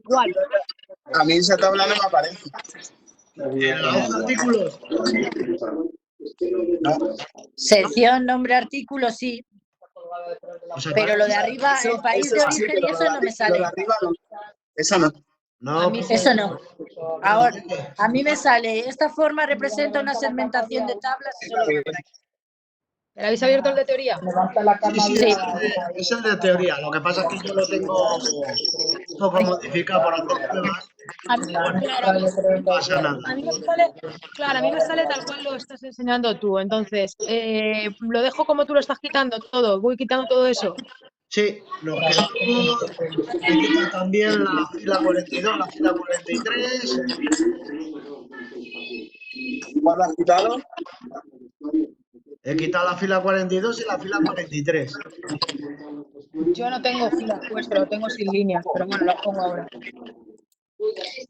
Igual. A mí esa tabla no me aparece. En la hoja de artículos. No. Sección, nombre, artículo, sí. O sea, Pero lo de arriba, el país de sí, origen pero y eso no me Lo sale. de arriba no. Esa no. no, Eso no. Ahora, a mí me sale, esta forma representa una segmentación de tablas y solo veo por aquí. ¿Le habéis abierto el de teoría? sí, Sí. es el de teoría. Lo que pasa es que yo lo tengo un poco modificado por hacer pruebas. A mí, Bueno, claro, no pasa nada. a mí me sale, claro, a mí me sale tal cual lo estás enseñando tú. Entonces, lo dejo como tú lo estás quitando todo. Voy quitando todo eso. Sí, los que he quitado también la fila 42, la fila 43. ¿Cuál has quitado? He quitado la fila 42 y la fila 43. Yo no tengo filas puestas, lo tengo sin líneas, pero bueno, las pongo ahora.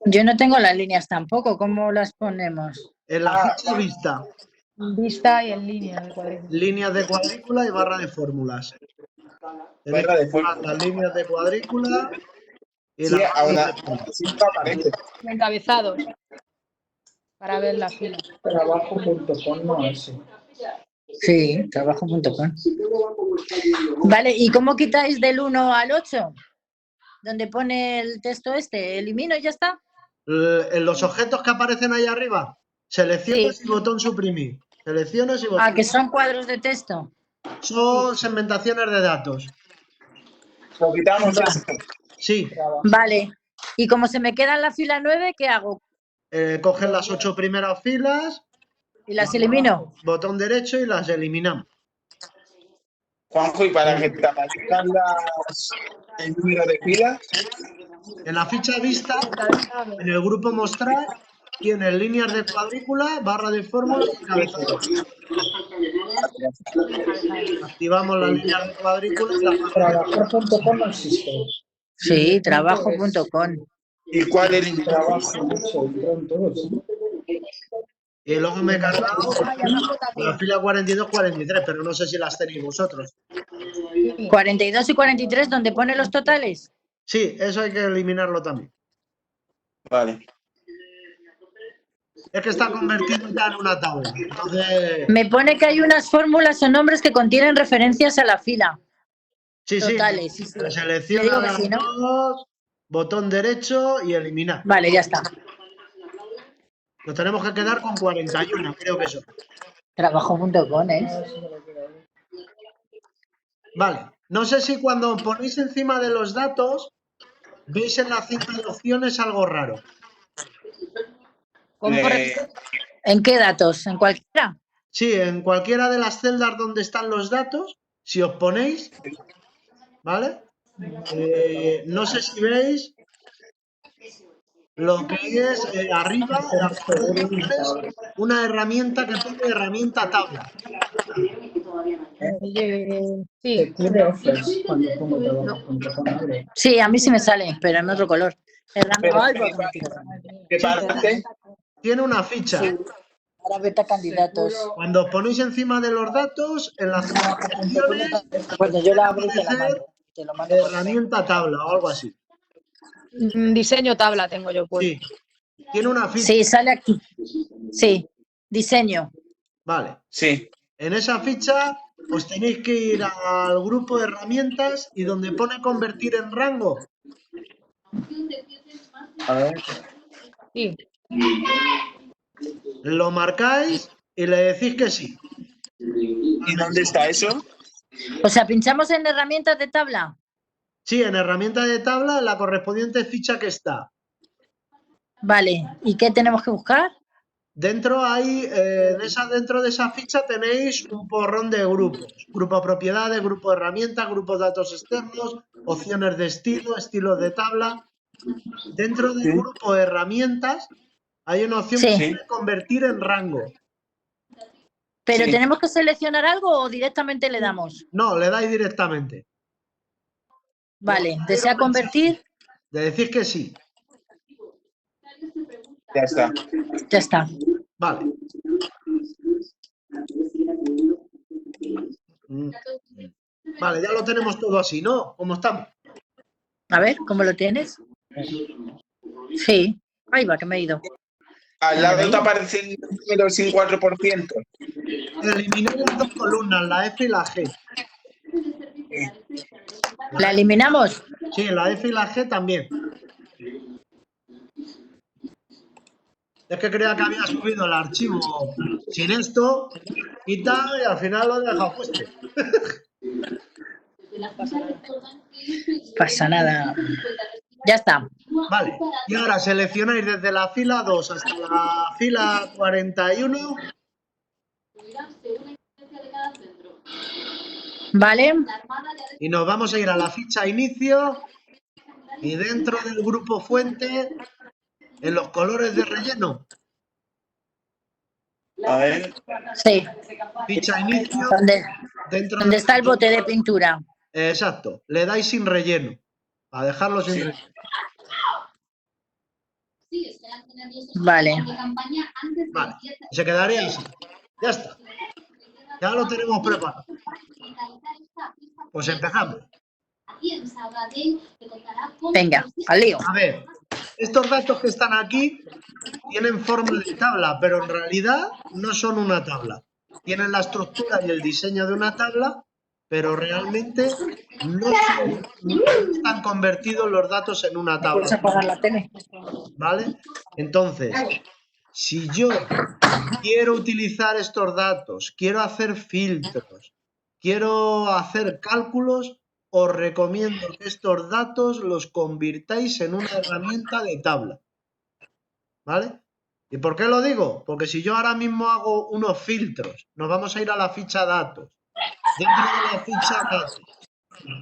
Yo no tengo las líneas tampoco, ¿cómo las ponemos? En la ficha vista, Vista y en línea de cuadrícula. líneas de cuadrícula y barra de fórmulas. Tenéis Barra que de buscar fórmulas. las líneas de cuadrícula y Sí, las barras de ahora fórmulas. sí no aparece. Encabezados para ver la fila. Trabajo.com no es. Sí, trabajo.com. Vale, ¿y cómo quitáis del 1 al 8? Donde pone el texto este, elimino y ya está. En los objetos que aparecen ahí arriba, selecciones Sí. y botón suprimir. Selecciones y Ah, botón. que son cuadros de texto. Son segmentaciones de datos. Lo quitamos eso. Sí, Vale. Y como se me queda en la fila 9, ¿qué hago? cogen las 8 primeras filas, ¿Y las elimino? botón derecho y las eliminamos. Juanjo, y para que te aparezcan el número de filas, En la ficha vista, Encabezado. en el grupo mostrar, tienes líneas de cuadrícula, barra de fórmula y encabezado. Activamos las líneas de cuadrícula y las barras de fórmula. Trabajar.com no existe. Sí, trabajo.com. ¿y cuál es? Trabajo, mucho, en todos. Y luego me he cargado Ah, y abajo la también. fila 42, 43, pero no sé si las tenéis vosotros. Sí. 42 y 43, donde pone los totales. Sí, eso hay que eliminarlo también. Vale. Es que está convertido ya en una tabla. Entonces, Me pone que hay unas fórmulas o nombres que contienen referencias a la fila. sí, Totales, sí. Le selecciona digo que las sí, ¿no? dos, botón derecho y eliminar. Vale, ya está. Nos tenemos que quedar con 41, creo que eso. Trabajo.com, ¿eh? Vale. No sé si cuando ponéis encima de los datos, veis en la cinta de opciones algo raro. ¿Cómo ¿En qué datos? ¿En cualquiera? Sí, en cualquiera de las celdas donde están los datos, si os ponéis, ¿vale? No sé si veis lo que es arriba, en la barra de opciones, una herramienta que pone herramienta tabla. Sí. LibreOffice, cuando pongo No. trabajo.com. Sí, a mí sí me sale, pero en otro color. Pero, Ay, ¿qué Sí, parte? tiene una ficha. sí. Ahora vete a candidatos. Cuando os ponéis encima de los datos, en la cinta de opciones, Cuando yo tiene que la abro y te la aparecer mando. Te lo mando por email. herramienta tabla o algo así. Diseño tabla tengo yo puesto. Sí, tiene una ficha. Sí, sale aquí. Sí, diseño. Vale. Sí. En esa ficha os tenéis que ir al grupo de herramientas y donde pone convertir en rango, A ver. Sí. lo marcáis y le decís que sí. ¿Y dónde está eso? O sea, pinchamos en herramientas de tabla. Sí, en herramienta de tabla, la correspondiente ficha que está. Vale, ¿y qué tenemos que buscar? Dentro dentro de esa ficha tenéis un porrón de grupos. Grupo propiedades, grupo herramientas, grupo datos externos, opciones de estilo, estilos de tabla. Dentro del Sí. grupo herramientas hay una opción que Sí. pone convertir en rango. ¿Pero Sí. tenemos que seleccionar algo o directamente le damos? No, le dais directamente. Vale, Lo ¿desea convertir? Le decís que sí. Ya está. Ya está. Vale. Vale, ya lo tenemos todo así, ¿no? ¿Cómo estamos? A ver, ¿cómo lo tienes? Sí. Ahí va, que me he ido. Al lado te aparecen los números sin 4%. Eliminé las dos columnas, la F y la G. ¿La eliminamos? Sí, la F y la G también. Es que creía que había subido el archivo sin esto y tal, y al final lo he dejado puesto. Pasa nada. Ya está. Vale, y ahora seleccionáis desde la fila 2 hasta la fila 41. ¿Vale? Y nos vamos a ir a la ficha inicio y dentro del grupo fuente, en los colores de relleno, A ver, Sí. ficha inicio, dentro ¿Dónde de... está el bote de pintura? Exacto, le dais sin relleno, para dejarlo sin Sí. relleno. Vale. Vale, se quedaría así. Ya está, ya lo tenemos preparado. Pues empezamos. Venga, al lío. A ver, estos datos que están aquí tienen forma de tabla, pero en realidad no son una tabla. Tienen la estructura y el diseño de una tabla, pero realmente no están convertidos los datos en una ¿Puedes tabla, apagar la tele? ¿vale? Entonces, si yo quiero utilizar estos datos, quiero hacer filtros, quiero hacer cálculos, os recomiendo que estos datos los convirtáis en una herramienta de tabla, ¿vale? ¿Y por qué lo digo? Porque si yo ahora mismo hago unos filtros, nos vamos a ir a la ficha datos. Dentro de la ficha datos,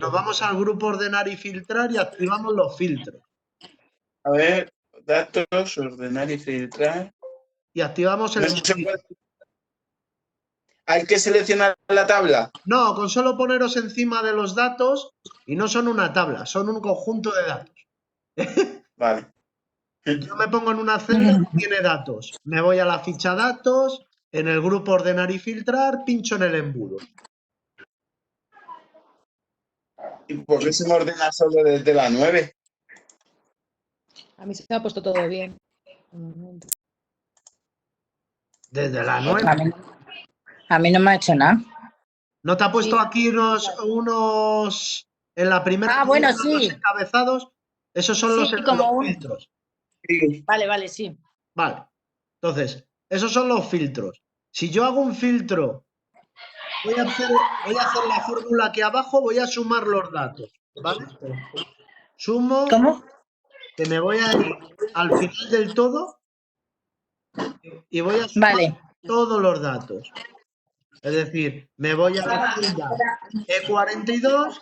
nos vamos al grupo ordenar y filtrar y activamos los filtros. a ver, datos, ordenar y filtrar. Y activamos No el... se puede- Hay que seleccionar la tabla. No, con solo poneros encima de los datos, y no son una tabla, son un conjunto de datos. Vale. Yo me pongo en una celda que tiene datos. Me voy a la ficha datos, en el grupo ordenar y filtrar, pincho en el embudo. ¿Y por qué se me ordena solo desde la 9? A mí se me ha puesto todo bien. Desde la 9. A mí no me ha hecho nada. ¿No te ha puesto Sí. aquí unos en la primera Ah, bueno, columna, sí. los encabezados? Esos son Sí, los como un... filtros. Sí. Vale, sí. Vale. Entonces, esos son los filtros. Si yo hago un filtro, voy a hacer la fórmula aquí abajo, voy a sumar los datos, ¿vale? Sumo, ¿Cómo? que me voy a ir al final del todo y voy a sumar Vale. todos los datos. Es decir, me voy a la celda E42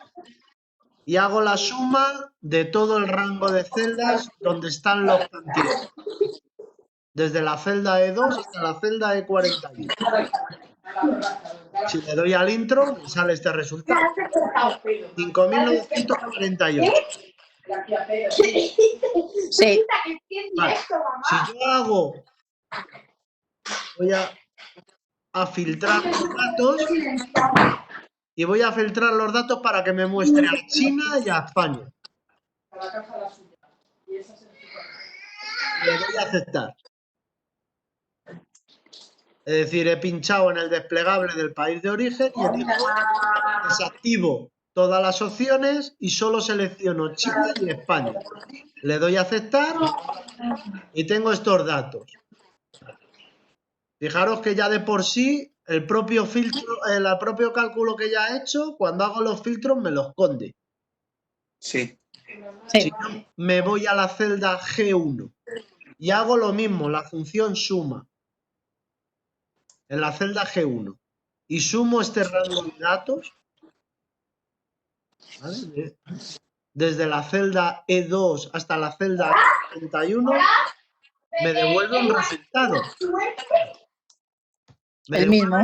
y hago la suma de todo el rango de celdas donde están los cantidades. Desde la celda E2 hasta la celda E41. Si le doy al intro, me sale este resultado. 5.948. Sí. Vale. Si yo hago... Voy a filtrar los datos y voy a filtrar los datos para que me muestre a China y a España. Le doy a aceptar. Es decir, he pinchado en el desplegable del país de origen y desactivo todas las opciones y solo selecciono China y España. Le doy a aceptar y tengo estos datos. Fijaros que ya de por sí el propio filtro, el propio cálculo que ya he hecho, cuando hago los filtros me los esconde. Sí. Si yo me voy a la celda G1 y hago lo mismo, la función suma, en la celda G1, y sumo este rango de datos, ¿vale? Desde la celda E2 hasta la celda E31, me devuelve un resultado. Me El mismo.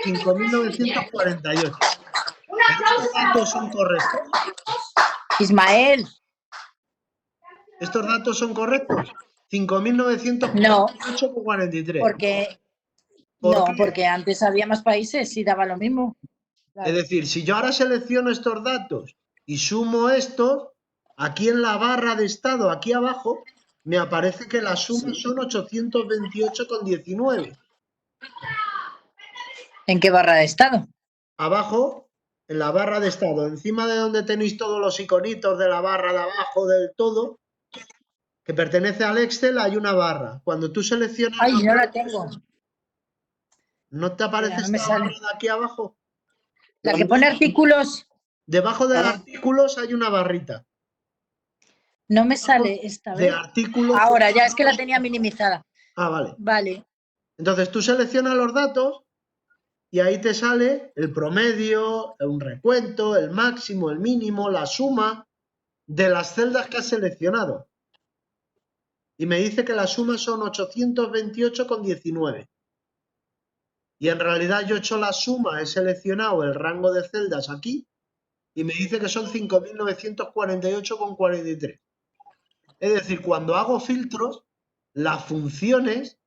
5.948. ¿Estos datos son correctos? Ismael. ¿Estos datos son correctos? 5.948 No, por 43. porque... ¿Por No, qué? porque antes había más países y daba lo mismo. Es decir, si yo ahora selecciono estos datos y sumo estos, Aquí en la barra de estado, aquí abajo, me aparece que las sumas son 828,19. ¿En qué barra de estado? Abajo, en la barra de estado, encima de donde tenéis todos los iconitos de la barra de abajo del todo, que pertenece al Excel, hay una barra. Cuando tú seleccionas, Ay, no la tengo. ¿no te aparece Espera, no me esta sale. barra de aquí abajo? La que pone artículos, Debajo de Ah. artículos hay una barrita. no me sale esta De vez. artículos. Ahora, ya es que la tenía minimizada. Ah, vale. Vale. Entonces tú seleccionas los datos y ahí te sale el promedio, un recuento, el máximo, el mínimo, la suma de las celdas que has seleccionado. Y me dice que las sumas son 828,19. Y en realidad yo he hecho la suma, he seleccionado el rango de celdas aquí y me dice que son 5.948,43. Es decir, cuando hago filtros, las funciones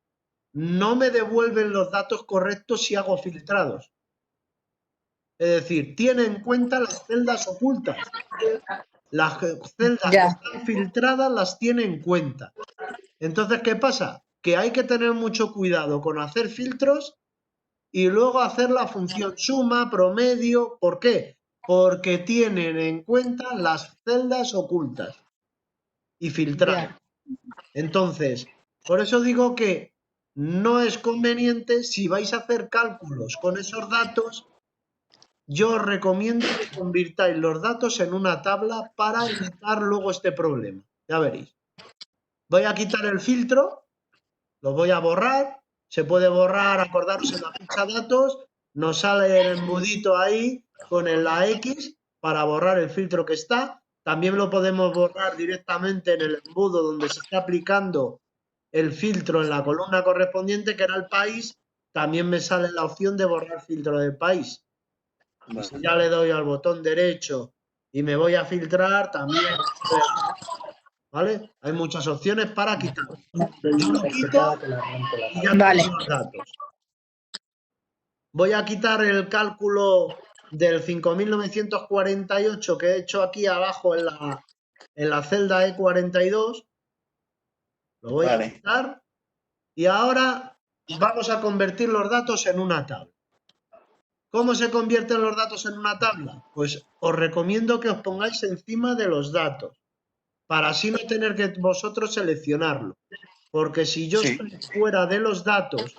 no me devuelven los datos correctos si hago filtrados. Es decir, tiene en cuenta las celdas ocultas. Las celdas que Ya. están filtradas las tiene en cuenta. Entonces, ¿qué pasa? Que hay que tener mucho cuidado con hacer filtros y luego hacer la función suma, promedio. ¿Por qué? Porque tienen en cuenta las celdas ocultas y filtradas. Entonces, por eso digo que no es conveniente, si vais a hacer cálculos con esos datos, yo os recomiendo que convirtáis los datos en una tabla para evitar luego este problema. Ya veréis. Voy a quitar el filtro, lo voy a borrar. Se puede borrar, acordaros, en la ficha datos, nos sale el embudito ahí con la X para borrar el filtro que está. También lo podemos borrar directamente en el embudo donde se está aplicando el filtro en la columna correspondiente, que era el país. También me sale la opción de borrar filtro del país. Y si ya le doy al botón derecho y me voy a filtrar, también, ¿vale? Hay muchas opciones para quitar. Yo lo quito y ya Vale. tengo los datos. Voy a quitar el cálculo del 5.948 que he hecho aquí abajo en la celda E42. Lo voy a quitar. Y ahora vamos a convertir los datos en una tabla. ¿Cómo se convierten los datos en una tabla? Pues os recomiendo que os pongáis encima de los datos, para así no tener que vosotros seleccionarlo. Porque si yo estoy fuera de los datos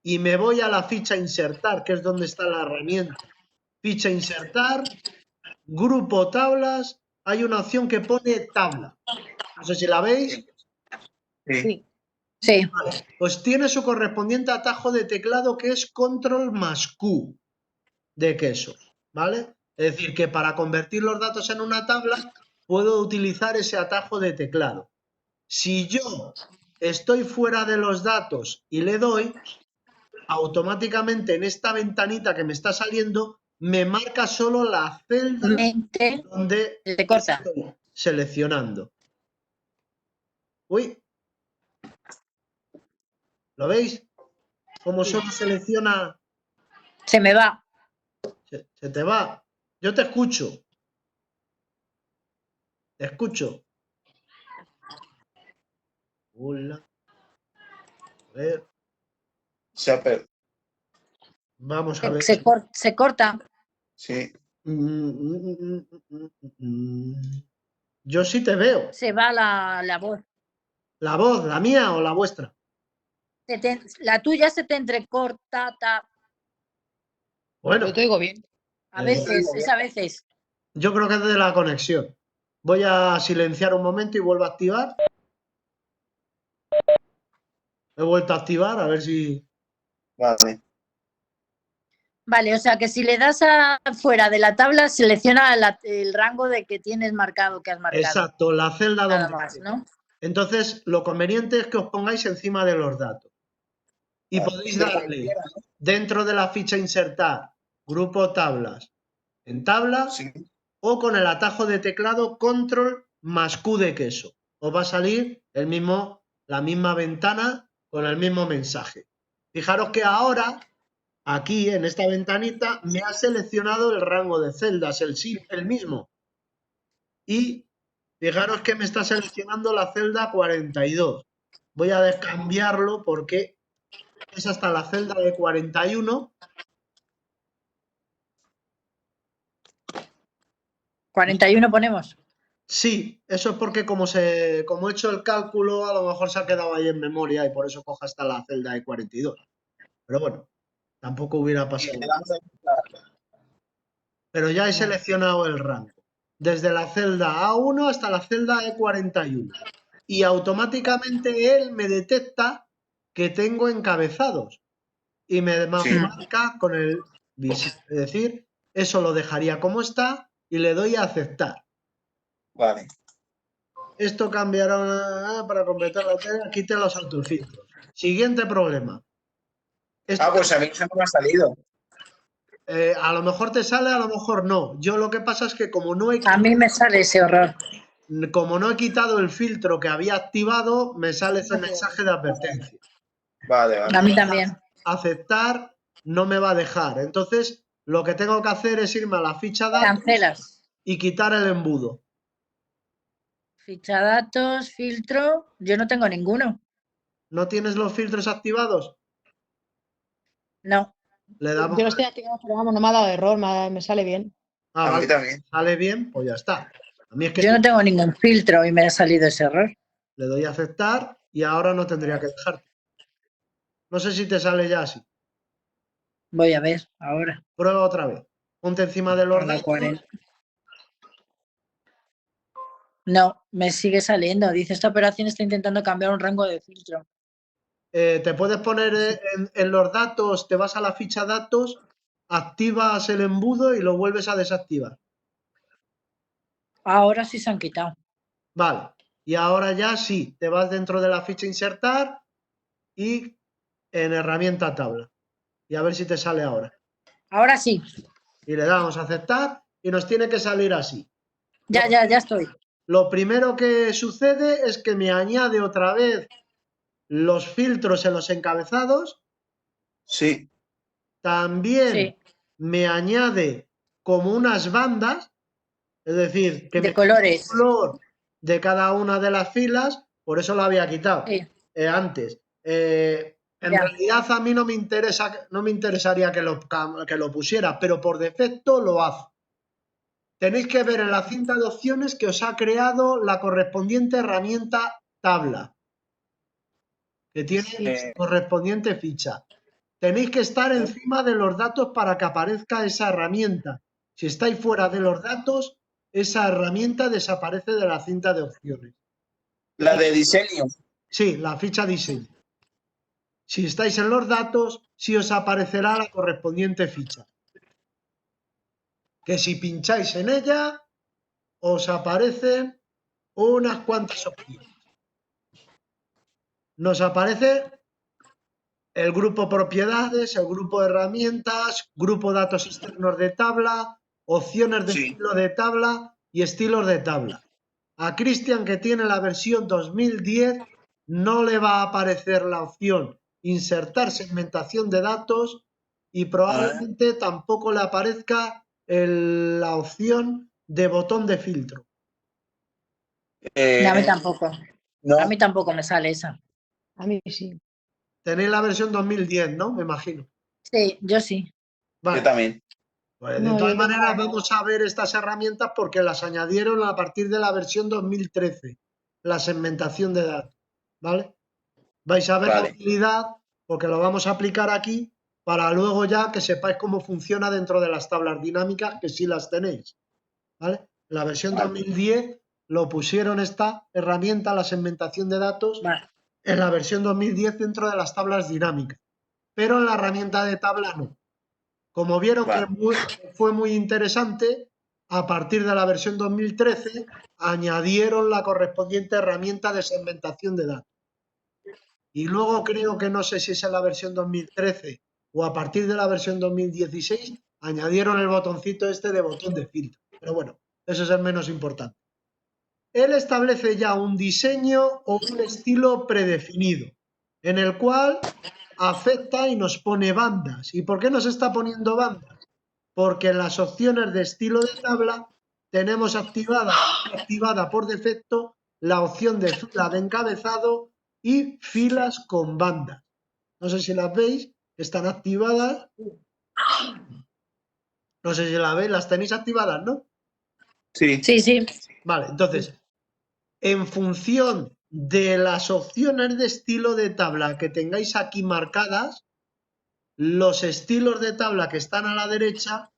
y me voy a la ficha insertar, que es donde está la herramienta, ficha insertar, grupo tablas, hay una opción que pone tabla. No sé si la veis. Sí. Sí. Pues tiene su correspondiente atajo de teclado, que es control más Q de queso, ¿vale? Es decir, que para convertir los datos en una tabla puedo utilizar ese atajo de teclado. Si yo estoy fuera de los datos y le doy, automáticamente en esta ventanita que me está saliendo me marca solo la celda donde Se corta. estoy seleccionando. Uy, ¿lo veis? Como solo selecciona. Se me va. Se te va. Yo te escucho. Te escucho. Hola. A ver. Vamos a ver. Se corta. Sí. Yo sí te veo. Se va la voz. ¿La voz, la mía o la vuestra? La tuya se te entrecorta. Bueno, Yo te oigo bien. A veces, es a veces. yo creo que es de la conexión. Voy a silenciar un momento y vuelvo a activar. He vuelto a activar, a ver si. Vale. Vale, o sea que si le das a fuera de la tabla, selecciona el rango de que tienes marcado, que has marcado. Exacto, la celda Nada donde. más, ¿no? Entonces, lo conveniente es que os pongáis encima de los datos. Y podéis darle dentro de la ficha insertar, grupo tablas, en tabla, o con el atajo de teclado control más Q de queso. Os va a salir la misma ventana con el mismo mensaje. Fijaros que ahora, aquí en esta ventanita, me ha seleccionado el rango de celdas, el mismo. Y Fijaros que me está seleccionando la celda 42. Voy a descambiarlo porque es hasta la celda de 41. 41 ponemos. Sí, eso es porque como he hecho el cálculo, a lo mejor se ha quedado ahí en memoria y por eso coja hasta la celda de 42. Pero bueno, tampoco hubiera Y pasado. le damos a aceptar. Pero ya he seleccionado el rango. Desde la celda A1 hasta la celda E41. Y automáticamente él me detecta que tengo encabezados. Y me Sí. marca con el visible. Es decir, eso lo dejaría como está y le doy a aceptar. Vale. Esto cambiará para completar la tarea. Quite los autofiltros. Siguiente problema. Esto, Ah, pues a mí eso no me ha salido. a lo mejor te sale, a lo mejor no. Yo lo que pasa es que A mí me sale ese horror. como no he quitado el filtro que había activado, me sale ese mensaje de advertencia. Vale, vale. A mí también. Aceptar no me va a dejar. Entonces, lo que tengo que hacer es irme a la ficha datos Cancelas. y quitar el embudo. Ficha datos, filtro. Yo no tengo ninguno. ¿No tienes los filtros activados? No. Le damos. Yo lo estoy activando, pero vamos, no me ha dado error, me sale bien. Ah, A mí vale. también. Sale bien, pues ya está. A mí es que Yo no tengo ningún filtro y me ha salido ese error. le doy a aceptar y ahora no tendría que dejarte. No sé si te sale ya así. Voy a ver ahora. Prueba otra vez. Ponte encima de los A la datos. 40. No, me sigue saliendo. Dice, esta operación está intentando cambiar un rango de filtro. Te puedes poner en los datos, te vas a la ficha datos, activas el embudo y lo vuelves a desactivar. Ahora sí se han quitado. Vale. Y ahora ya sí, te vas dentro de la ficha insertar y en herramienta tabla. Y a ver si te sale ahora. Ahora sí. Y le damos a aceptar y nos tiene que salir así. Ya estoy. Lo primero que sucede es que me añade otra vez los filtros en los encabezados. Sí. También Sí. me añade como unas bandas, es decir, que De me colores. color de cada una de las filas, por eso lo había quitado Sí. antes. En Ya. realidad a mí no me interesaría que lo pusiera, pero por defecto lo hace. Tenéis que ver en la cinta de opciones que os ha creado la correspondiente herramienta tabla, que tiene correspondiente ficha. Tenéis que estar encima de los datos para que aparezca esa herramienta. Si estáis fuera de los datos, esa herramienta desaparece de la cinta de opciones. La de diseño. Sí, la ficha diseño. Si estáis en los datos, sí os aparecerá la correspondiente ficha. Que si pincháis en ella, os aparecen unas cuantas opciones. Nos aparece el grupo propiedades, el grupo herramientas, grupo datos externos de tabla, opciones de estilo de tabla y estilos de tabla. A Cristian, que tiene la versión 2010, no le va a aparecer la opción insertar segmentación de datos y probablemente tampoco le aparezca la opción de botón de filtro. A mí tampoco. No. A mí tampoco me sale esa. A mí sí. Tenéis la versión 2010, ¿no? Me imagino. Sí, yo sí. Vale. Yo también. Pues de No, todas yo tengo maneras, vamos a ver estas herramientas porque las añadieron a partir de la versión 2013, la segmentación de datos, ¿vale? Vais a ver la Vale. utilidad porque lo vamos a aplicar aquí para luego ya que sepáis cómo funciona dentro de las tablas dinámicas, que sí las tenéis, ¿vale? En la versión 2010 lo pusieron esta herramienta, la segmentación de datos, Vale. en la versión 2010 dentro de las tablas dinámicas, pero en la herramienta de tabla no. Como vieron que fue muy interesante, a partir de la versión 2013 añadieron la correspondiente herramienta de segmentación de datos. Y luego creo que no sé si es en la versión 2013 o a partir de la versión 2016 añadieron el botoncito este de botón de filtro. Pero bueno, eso es el menos importante. Él establece ya un diseño o un estilo predefinido, en el cual afecta y nos pone bandas. ¿Y por qué nos está poniendo bandas? Porque en las opciones de estilo de tabla tenemos activada por defecto la opción de fila de encabezado y filas con bandas. No sé si las veis, están activadas. No sé si las veis, las tenéis activadas, ¿no? Sí. Sí, sí. Vale, entonces, en función de las opciones de estilo de tabla que tengáis aquí marcadas, los estilos de tabla que están a la derecha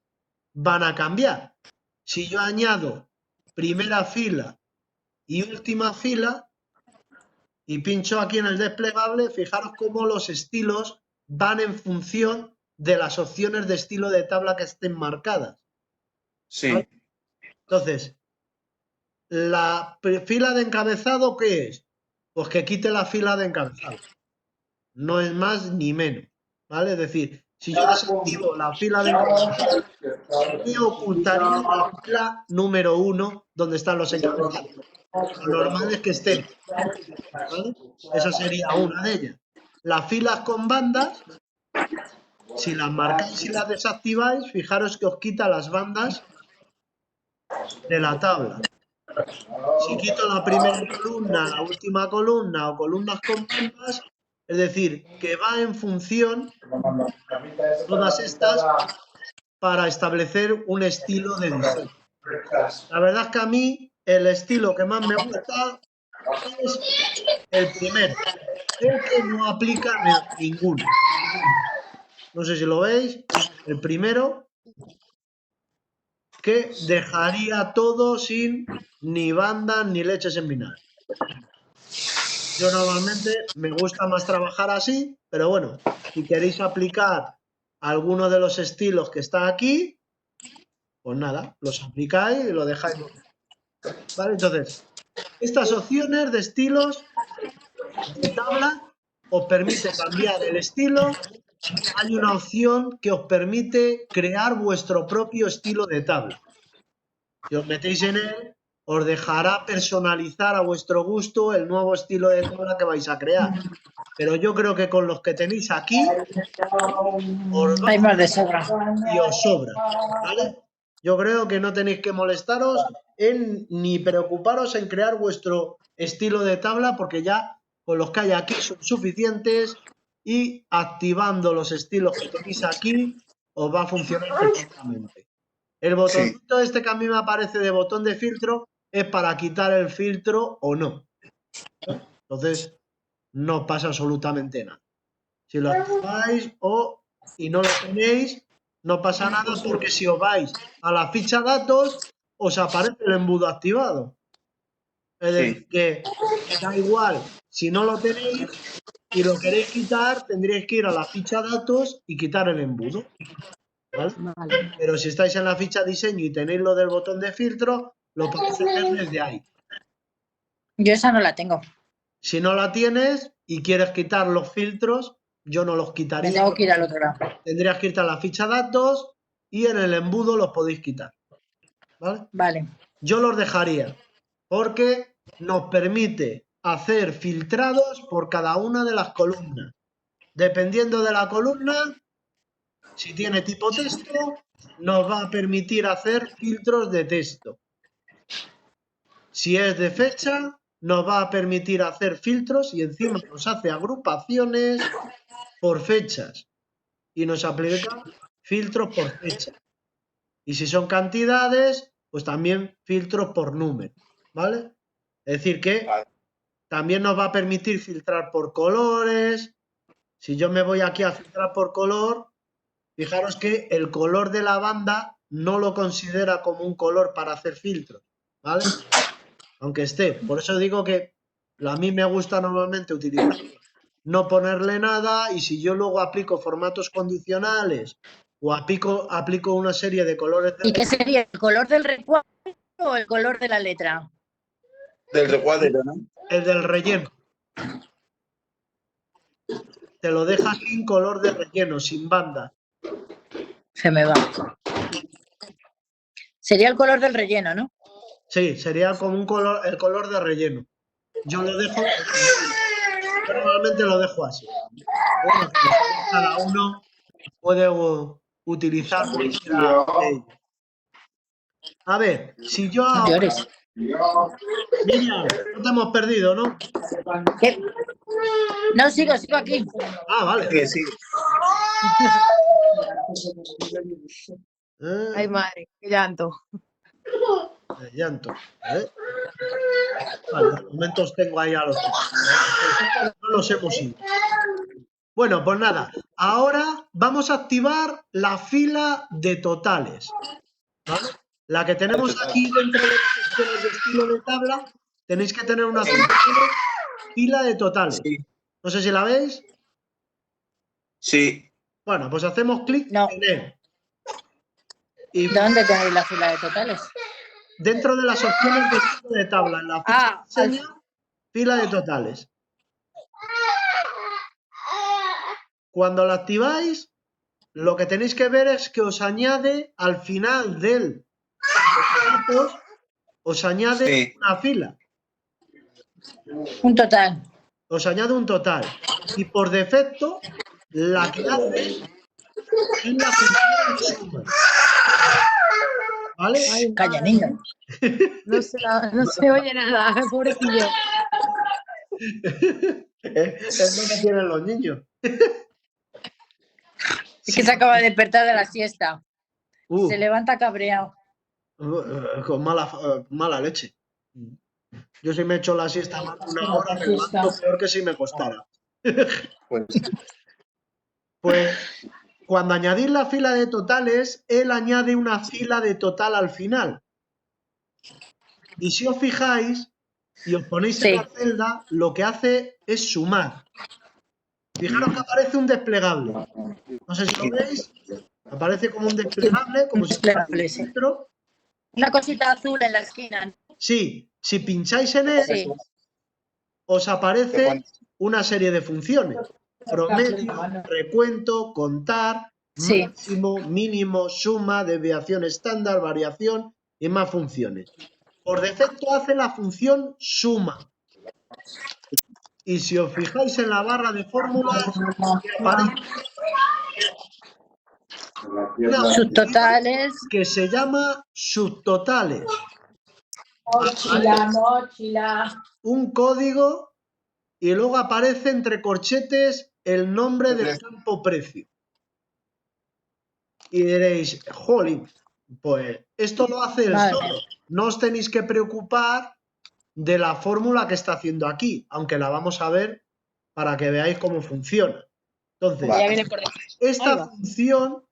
van a cambiar. Si yo añado primera fila y última fila y pincho aquí en el desplegable, fijaros cómo los estilos van en función de las opciones de estilo de tabla que estén marcadas. Sí. ¿Vale? Entonces, la fila de encabezado, ¿qué es? Pues que quite la fila de encabezado. No es más ni menos. ¿Vale? Es decir, si yo desactivo la fila de encabezado, me ocultaría la fila número 1 donde están los encabezados. Lo normal es que estén. ¿Vale? Esa sería una de ellas. Las filas con bandas, si las marcáis y las desactiváis, fijaros que os quita las bandas de la tabla. Si quito la primera columna, la última columna o columnas con bandas, es decir, que va en función todas estas para establecer un estilo de diseño. La verdad es que a mí el estilo que más me gusta es el primero, el que no aplica ninguno. No sé si lo veis, el primero, que dejaría todo sin ni bandas ni leches en vinagre. Yo normalmente me gusta más trabajar así, pero bueno, si queréis aplicar alguno de los estilos que está aquí, pues nada, los aplicáis y lo dejáis. ¿Vale? Entonces, estas opciones de estilos de tabla os permite cambiar el estilo. Hay una opción que os permite crear vuestro propio estilo de tabla. Si os metéis en él, os dejará personalizar a vuestro gusto el nuevo estilo de tabla que vais a crear. Pero yo creo que con los que tenéis aquí, os Hay va más de sobra. y os sobra. ¿Vale? Yo creo que no tenéis que molestaros ni preocuparos en crear vuestro estilo de tabla, porque ya con los que hay aquí son suficientes y activando los estilos que tenéis aquí os va a funcionar perfectamente. El botoncito este que a mí me aparece de botón de filtro es para quitar el filtro o no. Entonces no pasa absolutamente nada. Si lo activáis y no lo tenéis, no pasa nada, porque si os vais a la ficha datos, os aparece el embudo activado. Es decir, que da igual, si no lo tenéis y lo queréis quitar, tendríais que ir a la ficha datos y quitar el embudo. ¿Vale? Pero si estáis en la ficha diseño y tenéis lo del botón de filtro, lo podéis hacer desde ahí. Yo esa no la tengo. Si no la tienes y quieres quitar los filtros, yo no los Me quitaría. tengo que ir al otro lado. Tendrías que irte a la ficha datos y en el embudo los podéis quitar. ¿Vale? Vale. Yo los dejaría porque nos permite hacer filtrados por cada una de las columnas. Dependiendo de la columna, si tiene tipo texto, nos va a permitir hacer filtros de texto. Si es de fecha, nos va a permitir hacer filtros y encima nos hace agrupaciones por fechas y nos aplica filtros por fecha. Y si son cantidades, pues también filtros por número, ¿vale? Es decir que también nos va a permitir filtrar por colores. Si yo me voy aquí a filtrar por color, fijaros que el color de la banda no lo considera como un color para hacer filtros, ¿vale? Aunque esté. Por eso digo que a mí me gusta normalmente utilizar no ponerle nada, y si yo luego aplico formatos condicionales o aplico una serie de colores... ¿Y qué sería? ¿El color del recuadro o el color de la letra? Del recuadro, ¿no? El del relleno. Te lo deja sin color de relleno, sin banda. Se me va. Sería el color del relleno, ¿no? Sí, sería como el color de relleno. Yo lo dejo... Yo normalmente lo dejo así. Bueno, cada uno puede utilizar cualquiera de ellos. A ver, si yo No ahora... llores. Miriam, no te hemos perdido, ¿no? ¿Qué? No, sigo aquí. Ah, vale. Que sí. Ay, madre, qué llanto. El llanto. Vale, de momento os tengo ahí a los dos. No los hemos ido. Bueno, pues nada. Ahora vamos a activar la fila de totales. ¿Vale? La que tenemos aquí dentro de las opciones de estilo de tabla, tenéis que tener una fila de totales. Sí. No sé si la veis. Sí. Bueno, pues hacemos clic No. en él. Y ¿Dónde tenéis la fila de totales? dentro de las opciones de estilo de tabla, en la ficha enseña fila de totales. Cuando la activáis, lo que tenéis que ver es que os añade al final del datos, os añade Sí. una fila, Un total. os añade un total. Y por defecto, la que hace es la función suma. ¿Vale? Ay, Calla, madre. niño. No se oye nada, pobrecillo. Es lo que tienen los niños. Es que se acaba de despertar de la siesta. Uh, Se levanta cabreado. con mala leche. Yo si me echo la siesta más de una hora, me levanto peor que si me costara. Pues Pues cuando añadís la fila de totales, él añade una fila de total al final. Y si os fijáis y os ponéis en la celda, lo que hace es sumar. Fijaros que aparece un desplegable. No sé si lo veis. Aparece como un desplegable, como si fuera un Desplegable, sí. filtro. Una cosita azul en la esquina. Sí, si pincháis en él, Sí. os aparece una serie de funciones. Promedio, recuento, contar, Sí. máximo, mínimo, suma, desviación estándar, variación y más funciones. Por defecto hace la función suma. Y si os fijáis en la barra de fórmulas, aparece una función Subtotales. que se llama subtotales. Mochila. Un código y luego aparece entre corchetes el nombre del campo precio. Y diréis, jolín, pues esto lo hace él solo. No os tenéis que preocupar de la fórmula que está haciendo aquí, aunque la vamos a ver para que veáis cómo funciona. Entonces, Ya viene por detrás. Ahí esta va. función,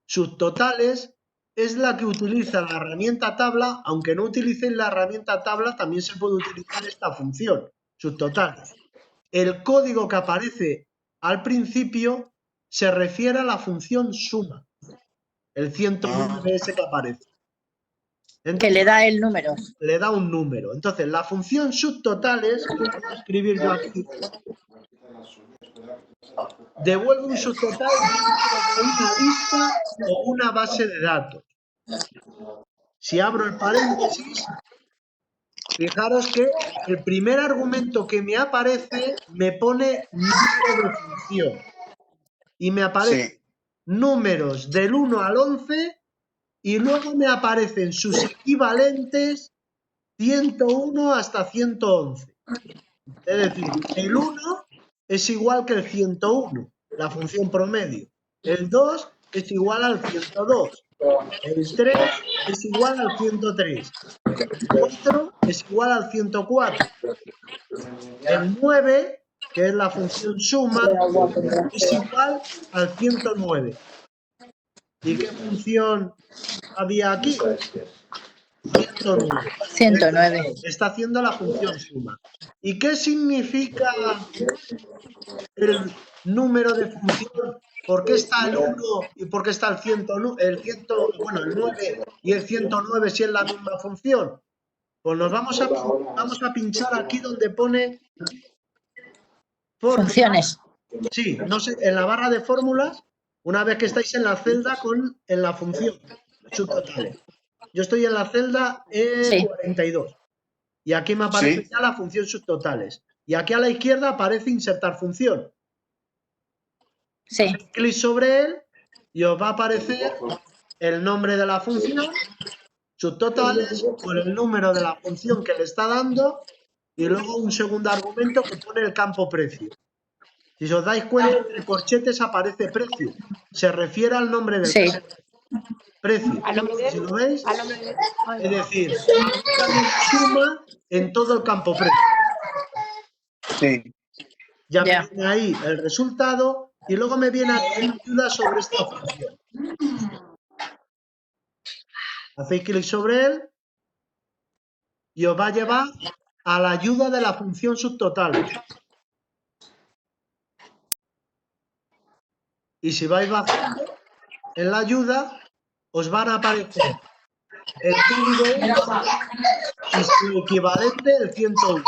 subtotales, es la que utiliza la herramienta tabla, aunque no utilicéis la herramienta tabla, también se puede utilizar esta función, subtotales. El código que aparece al principio se refiere a la función suma, el 101 de ese que aparece. Entonces, Que le da el número. le da un número. Entonces, la función subtotales, que voy a escribir yo aquí, devuelve un subtotal dentro de una lista o una base de datos. Si abro el paréntesis, fijaros que el primer argumento que me aparece me pone número de función. Y me aparecen números del 1 al 11 y luego me aparecen sus equivalentes 101 hasta 111. Es decir, el 1 es igual que el 101, la función promedio. El 2 es igual al 102. El 3 es igual al 103. El 4 es igual al 104. El 9, que es la función suma, es igual al 109. ¿Y qué función había aquí? 109. 109. Está haciendo la función suma. ¿Y qué significa el número de función? ¿Por qué está el 1 y por qué está el 109, el 9 y el 109 si es la misma función? Pues nos vamos a pinchar aquí donde pone fórmulas. Funciones. Sí, no sé, en la barra de fórmulas, una vez que estáis en la celda en la función subtotales. Yo estoy en la celda E42 y aquí me aparece ya la función subtotales. Y aquí a la izquierda aparece insertar función. Sí. Hacéis clic sobre él y os va a aparecer el nombre de la función, subtotales por el número de la función que le está dando y luego un segundo argumento que pone el campo precio. Si os dais cuenta, entre corchetes aparece precio. Se refiere al nombre del Sí. precio. Al nombre de... Si lo veis, Al nombre de... Ay, es decir, suma en todo el campo precio. Sí. Ya Ya. me viene ahí el resultado y luego me viene aquí una ayuda sobre esta función. Hacéis clic sobre él y os va a llevar a la ayuda de la función subtotal. Y si vais bajando en la ayuda, os van a aparecer el código 1 y su equivalente, el 101. El 2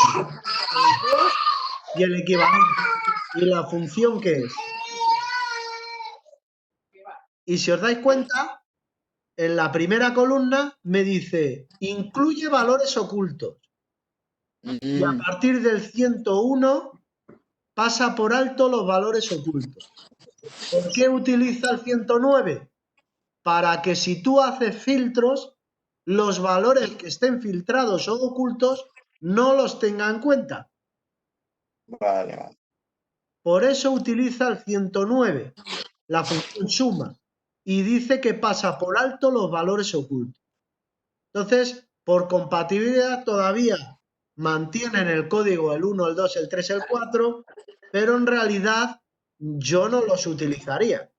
y el equivalente. Y la función que es. Y si os dais cuenta, en la primera columna me dice, incluye valores ocultos. Y a partir del 101 pasa por alto los valores ocultos. ¿Por qué utiliza el 109? Para que si tú haces filtros, los valores que estén filtrados o ocultos no los tenga en cuenta. Vale, vale. Por eso utiliza el 109, la función suma, y dice que pasa por alto los valores ocultos. Entonces, por compatibilidad todavía mantienen el código el 1, el 2, el 3, el 4, pero en realidad yo no los utilizaría.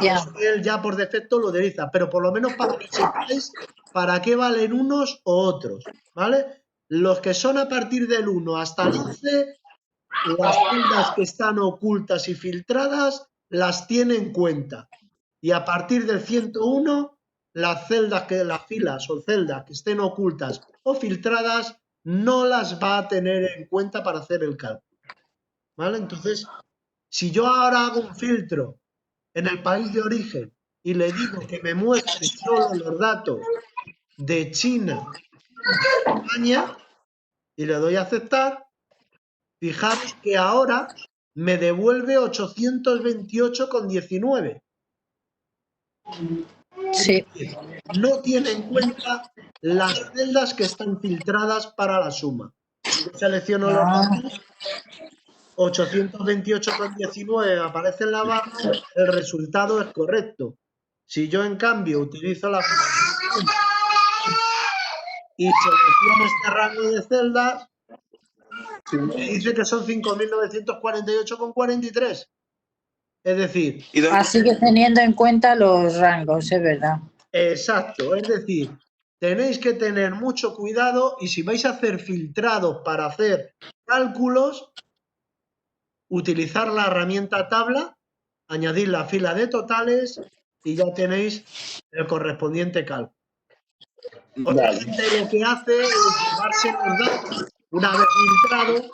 Ya. Eso él ya por defecto lo utiliza, pero por lo menos para que sepáis para qué valen unos o otros, ¿vale? Los que son a partir del 1 hasta el 11, las celdas que están ocultas y filtradas las tiene en cuenta. Y a partir del 101, las filas o celdas que estén ocultas o filtradas no las va a tener en cuenta para hacer el cálculo, ¿vale? Entonces, si yo ahora hago un filtro en el país de origen y le digo que me muestre solo los datos de China y España y le doy a aceptar, fijaros que ahora me devuelve 828,19. Sí. No tiene en cuenta las celdas que están filtradas para la suma. Yo selecciono los datos, 828,19 aparece en la barra, el resultado es correcto. Si yo en cambio utilizo la función y selecciono este rango de celdas, me dice que son 5.948,43. Es decir, ¿Y dónde? Así que teniendo en cuenta los rangos, es verdad. exacto, es decir, tenéis que tener mucho cuidado y si vais a hacer filtrados para hacer cálculos, utilizar la herramienta tabla, añadir la fila de totales y ya tenéis el correspondiente cálculo. Otra Vale. gente lo que hace es llevarse los datos, una vez filtrados,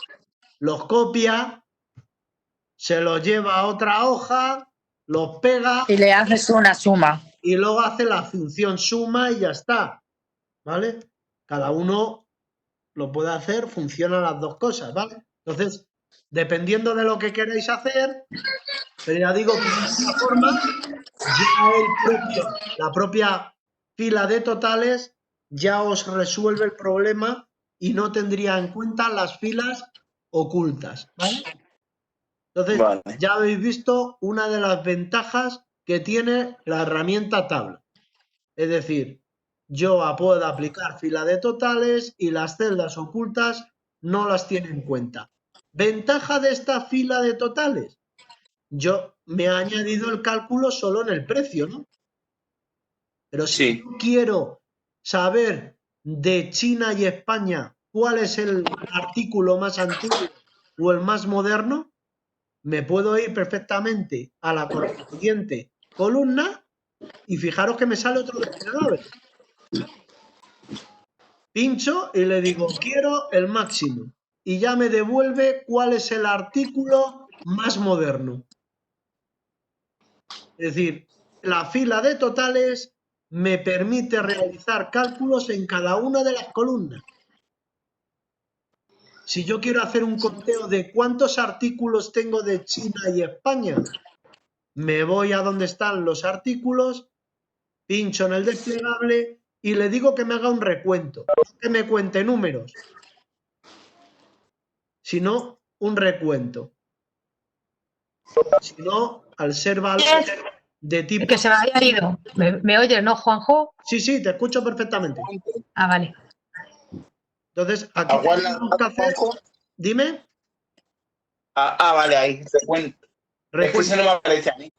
los copia, se los lleva a otra hoja, los pega Y le haces una suma. y luego hace la función suma y ya está, ¿vale? Cada uno lo puede hacer, funcionan las dos cosas, ¿vale? Entonces, dependiendo de lo que queráis hacer, pero ya digo que de esta forma, ya la propia fila de totales ya os resuelve el problema y no tendría en cuenta las filas ocultas, ¿vale? Entonces, Vale. ya habéis visto una de las ventajas que tiene la herramienta tabla. Es decir, yo puedo aplicar fila de totales y las celdas ocultas no las tiene en cuenta. ¿Ventaja de esta fila de totales? Yo me he añadido el cálculo solo en el precio, ¿no? Pero si Sí. yo quiero saber de China y España cuál es el artículo más antiguo o el más moderno, me puedo ir perfectamente a la correspondiente columna y fijaros que me sale otro desplegable. Pincho y le digo, quiero el máximo. Y ya me devuelve cuál es el artículo más moderno. Es decir, la fila de totales me permite realizar cálculos en cada una de las columnas. Si yo quiero hacer un conteo de cuántos artículos tengo de China y España, me voy a donde están los artículos pincho en el desplegable y le digo que me haga un recuento, no que me cuente números, sino un recuento. Si no, al ser valor de tipo... Que se me había ido. ¿Me oyes, no, Juanjo? Sí, sí, te escucho perfectamente. Ah, vale. Entonces, aquí Aguarda, tenemos que hacer... Juanjo. Dime. Vale, ahí, recuento. Es que ese no me aparece a mí.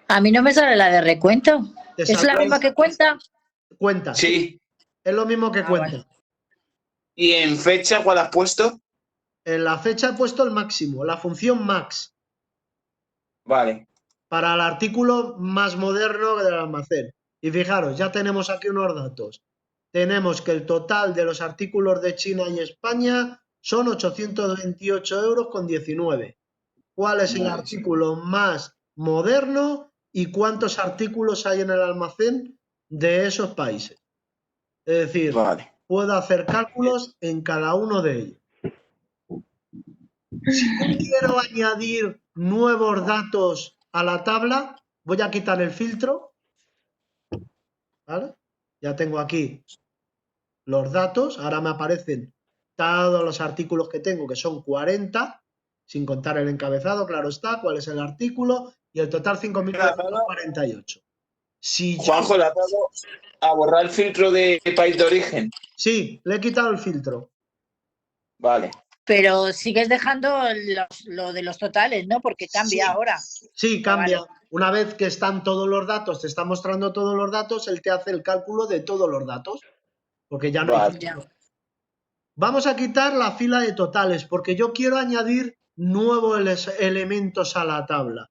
A mí no me sale la de recuento. Te ¿Es la saldrá- misma que cuenta? Cuenta, sí. Sí. Es lo mismo que cuenta. Vale. ¿Y en fecha cuál has puesto? En la fecha he puesto el máximo, la función max, Vale. para el artículo más moderno del almacén. Y fijaros, ya tenemos aquí unos datos. Tenemos que el total de los artículos de China y España son 828,19 €. ¿Cuál es el Vale. artículo más moderno y cuántos artículos hay en el almacén de esos países? Es decir, Vale. puedo hacer cálculos en cada uno de ellos. Si yo quiero añadir nuevos datos a la tabla, voy a quitar el filtro, ¿vale? Ya tengo aquí los datos, ahora me aparecen todos los artículos que tengo, que son 40, sin contar el encabezado, claro está, cuál es el artículo, y el total 5.948. Si yo... Juanjo, ¿le has dado a borrar el filtro de país de origen? Sí, le he quitado el filtro. Vale. Pero sigues dejando lo de los totales, ¿no? Porque cambia Sí. ahora. Sí, cambia. Vale. Una vez que están todos los datos, te está mostrando todos los datos, él te hace el cálculo de todos los datos, porque ya no hay Vale. filtro. Vamos a quitar la fila de totales, porque yo quiero añadir nuevos elementos a la tabla.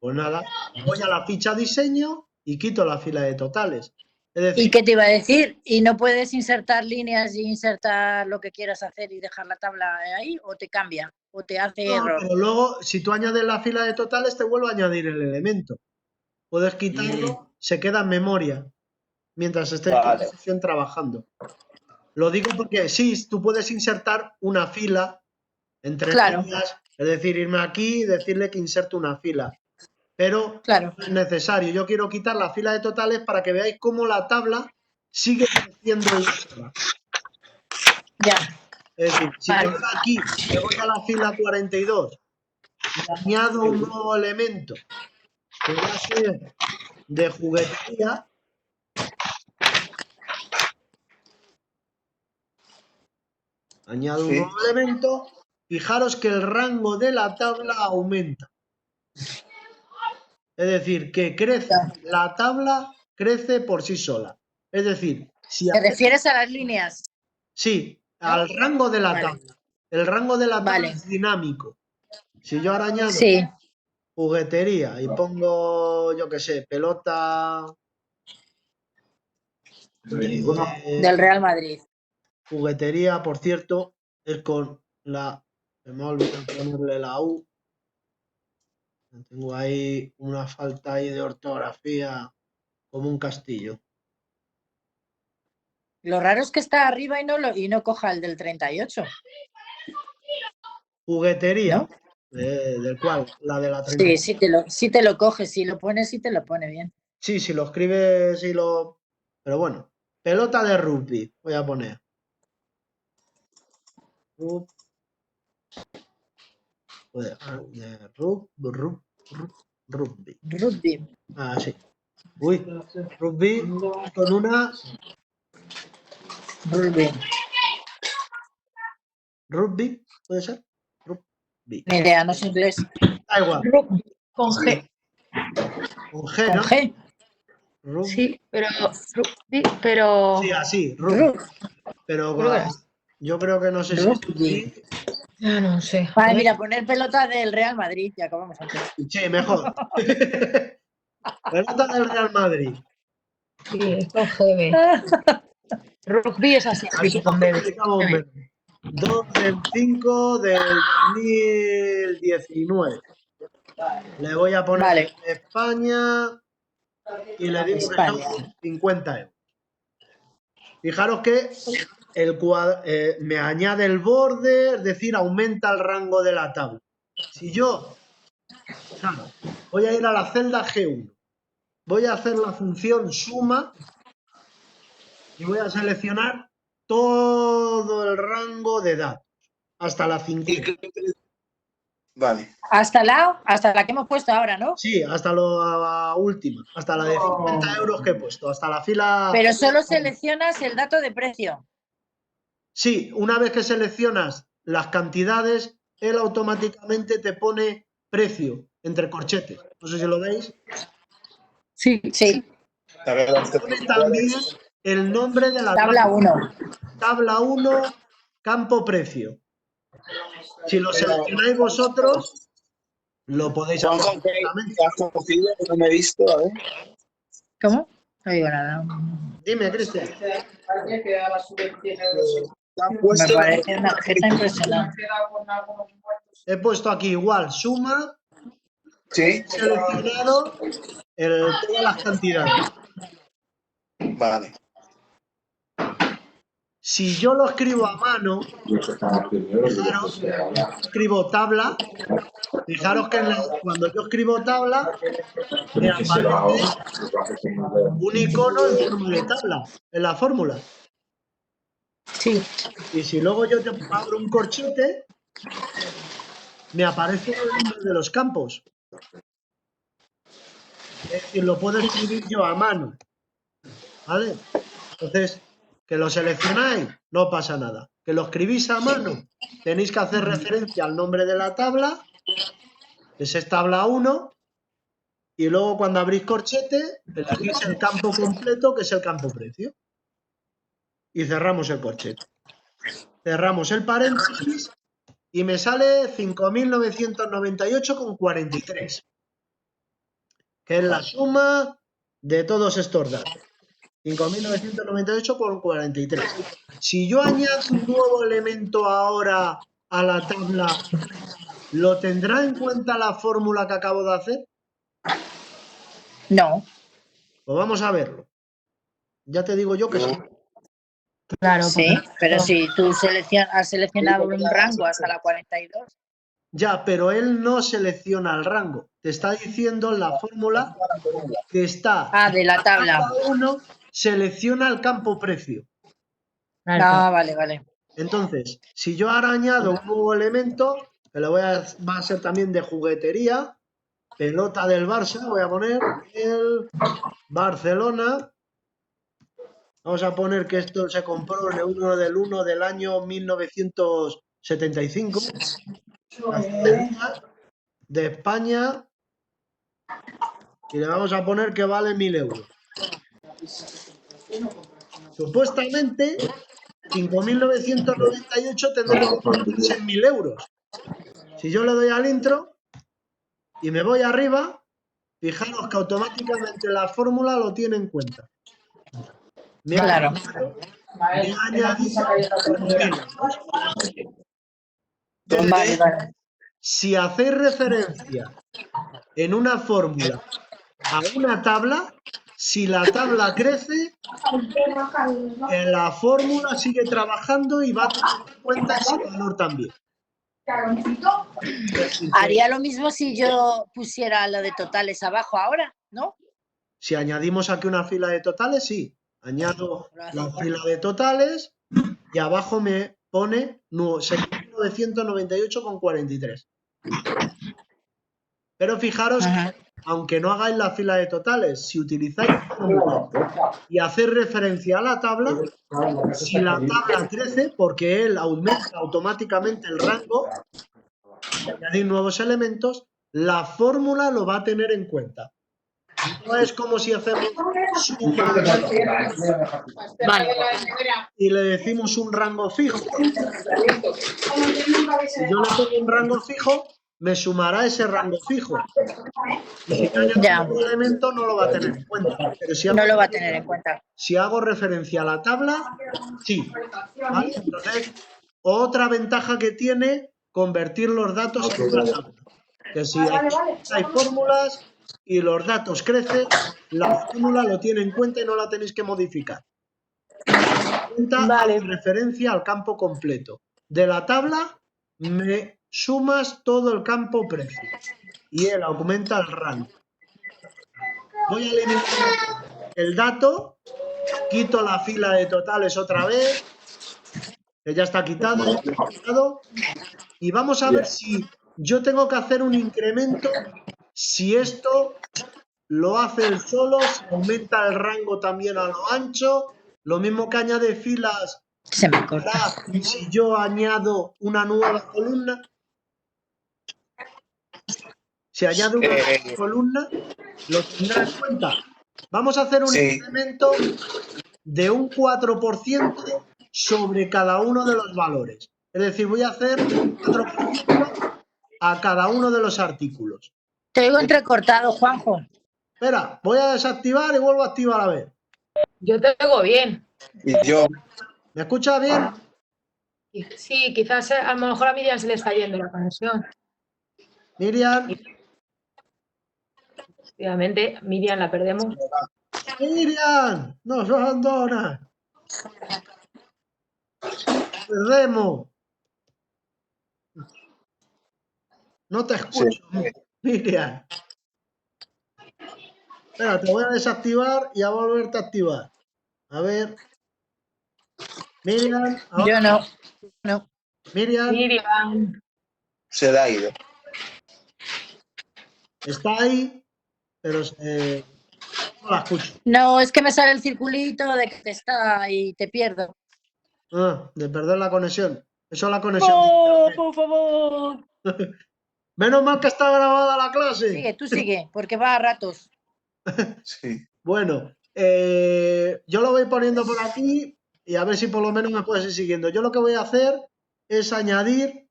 Pues nada, voy a la ficha diseño y quito la fila de totales. Es ¿Y decir, qué te iba a decir? ¿Y no puedes insertar líneas y insertar lo que quieras hacer y dejar la tabla ahí? ¿O te cambia? ¿O te hace no, error? pero luego, si tú añades la fila de totales, te vuelvo a añadir el elemento. Puedes quitarlo, se queda en memoria, mientras estés en Vale. sesión trabajando. Lo digo porque sí, tú puedes insertar una fila entre Claro. líneas, es decir, irme aquí y decirle que inserte una fila. Pero Claro. no es necesario. Yo quiero quitar la fila de totales para que veáis cómo la tabla sigue creciendo en la... Ya. Es decir, si Vale. yo aquí me voy a la fila 42 y añado un nuevo elemento que va a ser de juguetería, añado un Sí. nuevo elemento, fijaros que el rango de la tabla aumenta. Es decir, que crece, la tabla crece por sí sola. Es decir, si ¿Te refieres a las líneas? sí, ¿No? al rango de la Vale. tabla. El rango de la tabla Vale. es dinámico. Si yo ahora añado Sí. juguetería y pongo, yo qué sé, pelota Del Real Madrid. juguetería, por cierto, es con la... Se me ha olvidado ponerle la U. Tengo ahí una falta ahí de ortografía como un castillo. Lo raro es que está arriba y no coja el del 38. Juguetería, ¿No? del cual, la de la 30. Sí, sí te lo coge, si lo pones, sí te lo pone bien. Sí, si lo escribes y lo... Pero bueno, pelota de rugby, voy a poner. Rugby. Rugby. Ah, sí. Uy, rugby con una... Rugby. Rugby, ¿puede ser? Rugby. Ni idea, no es inglés. Da igual. Rugby, con G. Con G, ¿Con ¿no? G? Rugby. Sí, pero rugby, pero Sí, así, rugby. Pero creo que era. yo creo que no sé si es Rugby. así. Ya no sé. A Vale, ver. mira, poner pelota del Real Madrid, ya acabamos antes. Sí, mejor. Pelota del Real Madrid. Sí, es con GB. Rugby es así, Así con nos BB. complicamos menos. 2 del 5 del 2019. Le voy a poner Vale. España y le digo que España. son 50 €. Fijaros que me añade el borde, es decir, aumenta el rango de la tabla. Si yo, fijaros, voy a ir a la celda G1. voy a hacer la función suma y voy a seleccionar todo el rango de datos, hasta la 50. Vale. Hasta la que hemos puesto ahora, ¿no? Sí, hasta la última, hasta la de 50 euros que he puesto, hasta la fila... Pero solo seleccionas el dato de precio. Sí, una vez que seleccionas las cantidades, él automáticamente te pone precio entre corchetes. No sé si lo veis. Sí. Pone también el nombre de la Tabla 1. tabla 1, campo precio. Si lo seleccionáis vosotros, lo podéis hacer Juanjo, ¿qué perfectamente. has cogido? Que no me he visto, a ver. ¿Cómo? No digo nada. Dime, Cristian. Te has Me puesto parece una jeta impresionante. He puesto aquí igual suma, Sí, seleccionado todas las cantidades. vale. Si yo lo escribo a mano, fijaros, escribo tabla. Fijaros que cuando yo escribo tabla, me aparece un icono en forma de tabla, en la fórmula. Sí. Y si luego yo te abro un corchete, me aparece el nombre de los campos. Es decir, lo puedo escribir yo a mano. ¿Vale? Entonces, que lo seleccionáis, no pasa nada. Que lo escribís a mano, tenéis que hacer referencia al nombre de la tabla, que es tabla 1, y luego cuando abrís corchete, elegís el campo completo, que es el campo precio. Y cerramos el corchete. Cerramos el paréntesis y me sale 5.998,43, que es la suma de todos estos datos. 5.998,43. Si yo añado un nuevo elemento ahora a la tabla, ¿lo tendrá en cuenta la fórmula que acabo de hacer? No. Pues vamos a verlo. Ya te digo yo que sí. Claro, Sí, pero si tú has seleccionado un rango hasta la 42. Ya, pero él no selecciona el rango. Te está diciendo la fórmula que está De la tabla. 1, selecciona el campo precio. Vale. Entonces, si yo ahora añado un nuevo elemento, que va a ser también de juguetería, pelota del Barça, voy a poner el Barcelona. Vamos a poner que esto se compró en el 1 del año 1975. De España. Y le vamos a poner que vale 1.000 euros. Supuestamente, 5.998 tendrá que convertirse en 1.000 euros. Si yo le doy al intro y me voy arriba, fijaros que automáticamente la fórmula lo tiene en cuenta. Me ha añadido 1.000 euros. Vale. Si hacéis referencia en una fórmula a una tabla, si la tabla crece, la fórmula sigue trabajando y va a tener en cuenta ese valor también. Haría lo mismo si yo pusiera lo de totales abajo ahora, ¿no? Si añadimos aquí una fila de totales, sí. Añado la fila de totales y abajo me pone 6.998,43. Pero fijaros que, aunque no hagáis la fila de totales, si utilizáis fórmulas y hacéis referencia a la tabla, si la tabla crece, porque él aumenta automáticamente el rango, añadir nuevos elementos, la fórmula lo va a tener en cuenta. No es como si hacemos suma y le decimos un rango fijo. Si yo le pongo un rango fijo, me sumará ese rango fijo. Y si añado un elemento, no lo va a tener en cuenta. Pero si No lo va a tener en cuenta. Si hago referencia a la tabla, sí. ¿Vale? Entonces, otra ventaja que tiene convertir los datos en una tabla. Que si hay fórmulas y los datos crecen, la fórmula lo tiene en cuenta y no la tenéis que modificar. Hace referencia al campo completo. De la tabla me sumas todo el campo precio y él aumenta el rango. voy a eliminar el dato, quito la fila de totales otra vez, que ya está quitado, y vamos a ver si yo tengo que hacer un incremento, si esto lo hace él solo, si aumenta el rango también a lo ancho, lo mismo que añade filas, Se me corta. hará si yo añado una nueva columna. Si añado una nueva columna, lo tendrá en cuenta. Vamos a hacer un Sí, incremento de un 4% sobre cada uno de los valores. Es decir, voy a hacer un 4% a cada uno de los artículos. Te oigo entrecortado, Juanjo. Espera, voy a desactivar y vuelvo a activar a ver. Yo te oigo bien. y yo, ¿Me escuchas bien? Sí, quizás a lo mejor a Miriam se le está yendo la conexión. Miriam, Efectivamente, Miriam la perdemos. Miriam, nos abandona. Perdemos. No te escucho, Miriam. Espera, te voy a desactivar y a volverte a activar. A ver. Miriam, ahora. Yo no. Miriam, Miriam. se le ha ido. está ahí, pero no la escucho. No, es que me sale el circulito de que te está y te pierdo. Ah, de perder la conexión. Eso es la conexión. ¡Oh, por favor! Menos mal que está grabada la clase. Sigue, tú sigue, porque va a ratos. Sí. Bueno, yo lo voy poniendo por aquí y a ver si por lo menos me puedes ir siguiendo. Yo lo que voy a hacer es añadir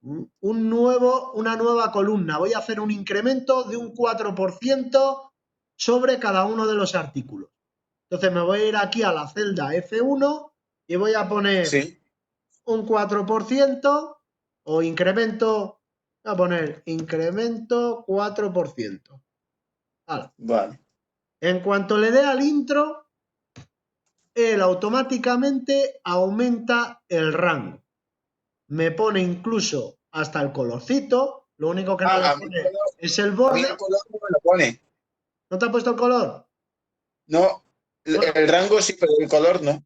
una nueva columna. Voy a hacer un incremento de un 4% sobre cada uno de los artículos. Entonces me voy a ir aquí a la celda F1 y voy a poner Sí. un 4% o incremento, voy a poner incremento 4%. Vale. En cuanto le dé al intro, él automáticamente aumenta el rango. Me pone incluso hasta el colorcito, lo único que no le pone es el A mí borde. el color no me lo pone. ¿No te ha puesto el color? No, el rango sí, pero el color no.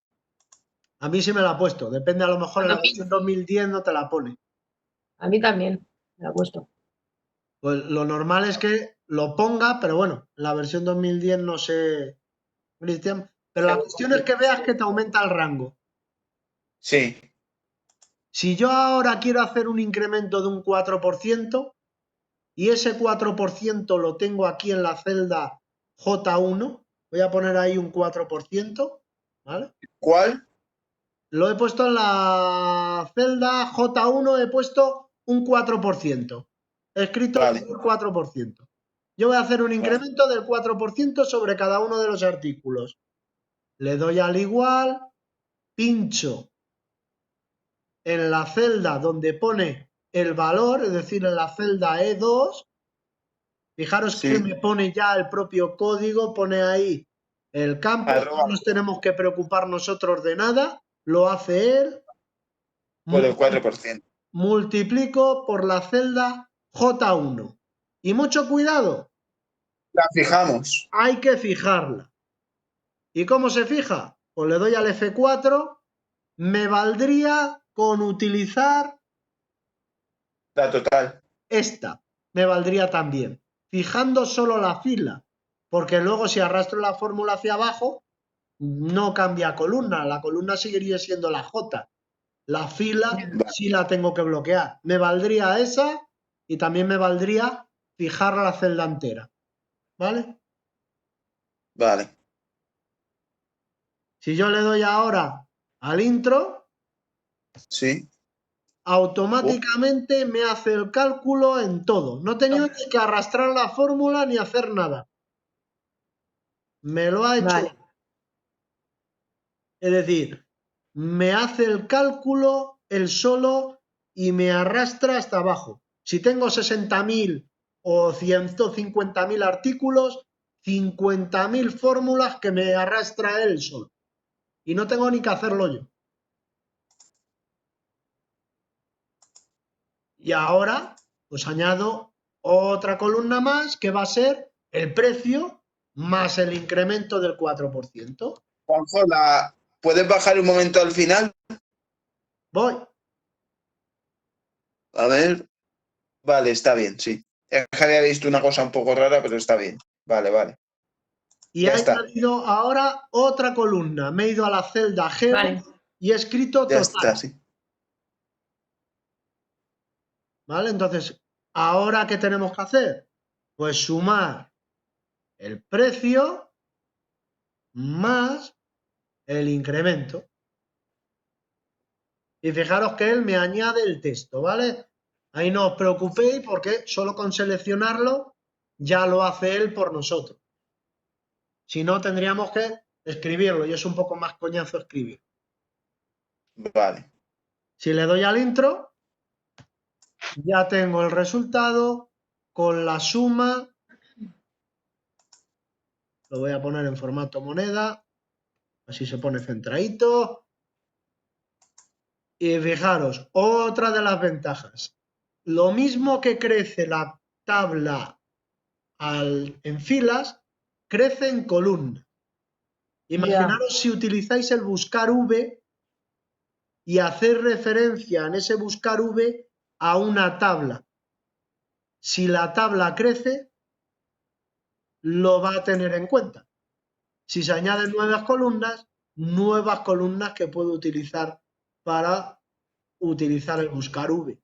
A mí sí me la ha puesto. Depende, a lo mejor en la versión 2010 no te la pone. A mí también me la ha puesto. Pues lo normal es que lo ponga, pero bueno, en la versión 2010 no sé, Cristian. Pero la cuestión es que veas que te aumenta el rango. Sí, Si yo ahora quiero hacer un incremento de un 4% y ese 4% lo tengo aquí en la celda J1, voy a poner ahí un 4%, ¿vale? ¿cuál? Lo he puesto en la celda J1, he puesto un 4%. He escrito Vale. un 4%. Yo voy a hacer un incremento del 4% sobre cada uno de los artículos. Le doy al igual, pincho en la celda donde pone el valor, es decir, en la celda E2. Fijaros Sí. que me pone ya el propio código, pone ahí el campo, Arroba. no nos tenemos que preocupar nosotros de nada, lo hace él. Por el 4%. Multiplico por la celda J1. Y mucho cuidado, La fijamos. hay que fijarla. ¿Y cómo se fija? Pues le doy al F4, me valdría con utilizar La total. esta, me valdría también, fijando solo la fila, porque luego si arrastro la fórmula hacia abajo, no cambia columna, la columna seguiría siendo la J. La fila sí la tengo que bloquear. Me valdría esa y también me valdría fijar la celda entera. ¿Vale? Vale. Si yo le doy ahora al intro, Sí. automáticamente me hace el cálculo en todo. No he tenido ni que arrastrar la fórmula ni hacer nada. Me lo ha hecho. Vale. Es decir, me hace el cálculo él solo y me arrastra hasta abajo. Si tengo 60.000 o 150.000 artículos, 50.000 fórmulas que me arrastra él solo. Y no tengo ni que hacerlo yo. Y ahora, pues añado otra columna más que va a ser el precio más el incremento del 4%. Juanjo, ¿puedes bajar un momento al final? Voy. A ver. Vale, está bien, sí. Es que había visto una cosa un poco rara, pero está bien. Vale, vale. Y Ya he está. añadido ahora otra columna. Me he ido a la celda G Vale. y he escrito Ya total. está, sí. ¿Vale? Entonces, ¿ahora qué tenemos que hacer? Pues sumar el precio más el incremento. Y fijaros que él me añade el texto, ¿vale? Ahí no os preocupéis porque solo con seleccionarlo ya lo hace él por nosotros. Si no, tendríamos que escribirlo y es un poco más coñazo escribir. Vale. Si le doy al intro, ya tengo el resultado con la suma. Lo voy a poner en formato moneda, así se pone centradito. Y fijaros, otra de las ventajas. Lo mismo que crece la tabla en filas, crece en columna. Imaginaros si utilizáis el buscar V y hacer referencia en ese buscar V a una tabla. Si la tabla crece, lo va a tener en cuenta. Si se añaden nuevas columnas que puedo utilizar para utilizar el buscar V.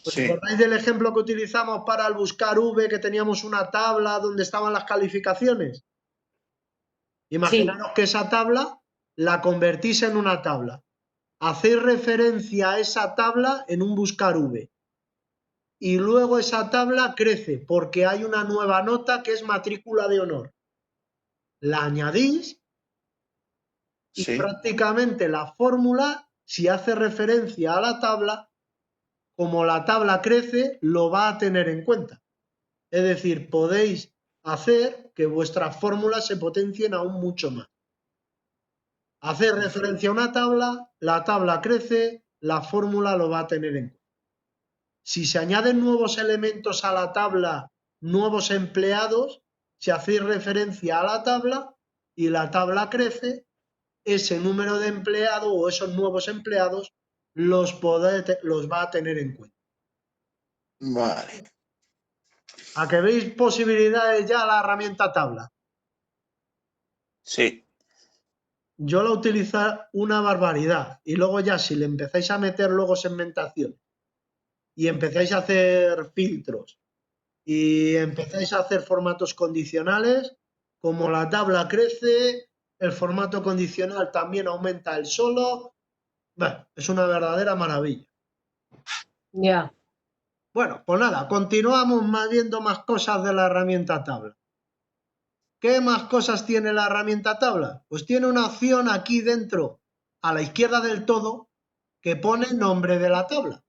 ¿Os Sí. acordáis del ejemplo que utilizamos para el buscar V, que teníamos una tabla donde estaban las calificaciones? Imaginaros que esa tabla la convertís en una tabla. Hacéis referencia a esa tabla en un buscar V. Y luego esa tabla crece porque hay una nueva nota que es matrícula de honor. La añadís y Sí. prácticamente la fórmula, si hace referencia a la tabla, como la tabla crece, lo va a tener en cuenta. Es decir, podéis hacer que vuestras fórmulas se potencien aún mucho más. Hacer referencia a una tabla, la tabla crece, la fórmula lo va a tener en cuenta. Si se añaden nuevos elementos a la tabla, nuevos empleados, si hacéis referencia a la tabla y la tabla crece, ese número de empleados o esos nuevos empleados los va a tener en cuenta. Vale. ¿A que veis posibilidades ya la herramienta tabla? Sí. Yo la utilizo una barbaridad y luego ya si le empezáis a meter luego segmentación y empezáis a hacer filtros y empezáis a hacer formatos condicionales, como la tabla crece, el formato condicional también aumenta el solo. Bueno, es una verdadera maravilla. Ya. Bueno, pues nada, continuamos viendo más cosas de la herramienta tabla. ¿Qué más cosas tiene la herramienta tabla? Pues tiene una opción aquí dentro, a la izquierda del todo, que pone nombre de la tabla.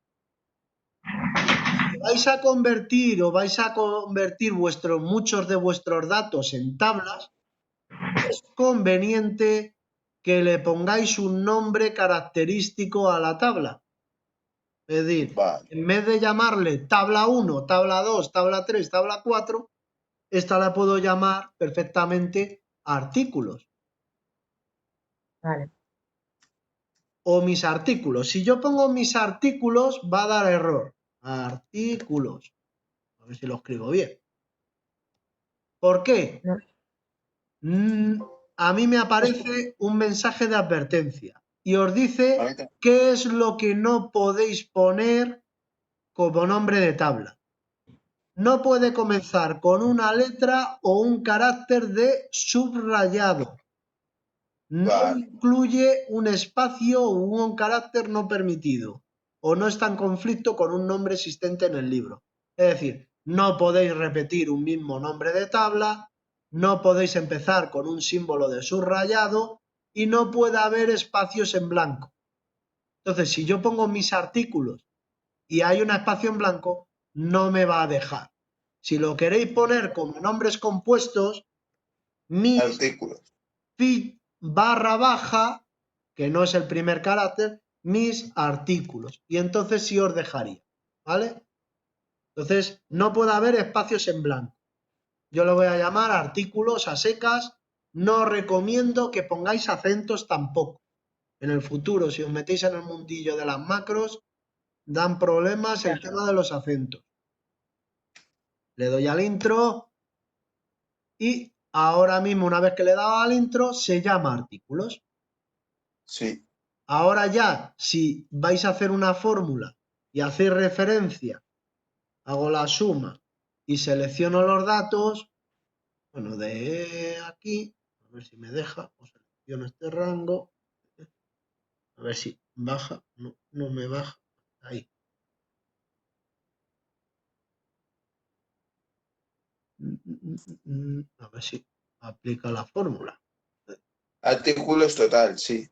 Si vais a convertir muchos de vuestros datos en tablas, es conveniente que le pongáis un nombre característico a la tabla. Es decir, Vale. en vez de llamarle tabla 1, tabla 2, tabla 3, tabla 4, esta la puedo llamar perfectamente artículos. Vale. O mis artículos. Si yo pongo mis artículos, va a dar error. Artículos. A ver si lo escribo bien. ¿Por qué? A mí me aparece un mensaje de advertencia y os dice qué es lo que no podéis poner como nombre de tabla. No puede comenzar con una letra o un carácter de subrayado. No incluye un espacio o un carácter no permitido o no está en conflicto con un nombre existente en el libro. Es decir, no podéis repetir un mismo nombre de tabla, no podéis empezar con un símbolo de subrayado y no puede haber espacios en blanco. Entonces, si yo pongo mis artículos y hay un espacio en blanco, no me va a dejar. Si lo queréis poner como nombres compuestos, mis Artículos. barra baja, que no es el primer carácter, mis artículos. Y entonces sí os dejaría, ¿vale? Entonces no puede haber espacios en blanco. Yo lo voy a llamar artículos a secas. No recomiendo que pongáis acentos tampoco. En el futuro, si os metéis en el mundillo de las macros, dan problemas el tema de los acentos. Le doy al intro y ahora mismo, una vez que le he dado al intro, se llama artículos. Sí. Ahora ya, si vais a hacer una fórmula y hacéis referencia, hago la suma y selecciono los datos, bueno, de aquí, a ver si me deja, o selecciono este rango, a ver si baja, no me baja, ahí. A ver si aplica la fórmula. Artículos total, sí.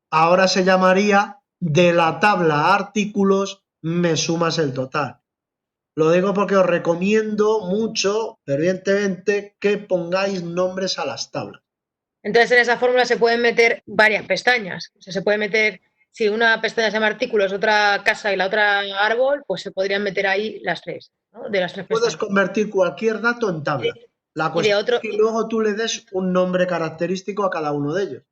Ahora se llamaría de la tabla artículos me sumas el total. Lo digo porque os recomiendo mucho, fervientemente, que pongáis nombres a las tablas. Entonces, en esa fórmula se pueden meter varias pestañas. O sea, se puede meter, si una pestaña se llama artículos, otra casa y la otra árbol, pues se podrían meter ahí las tres, ¿no? De las tres Puedes pestañas. convertir cualquier dato en tabla. La Y de cuestión otro, es que luego tú le des un nombre característico a cada uno de ellos.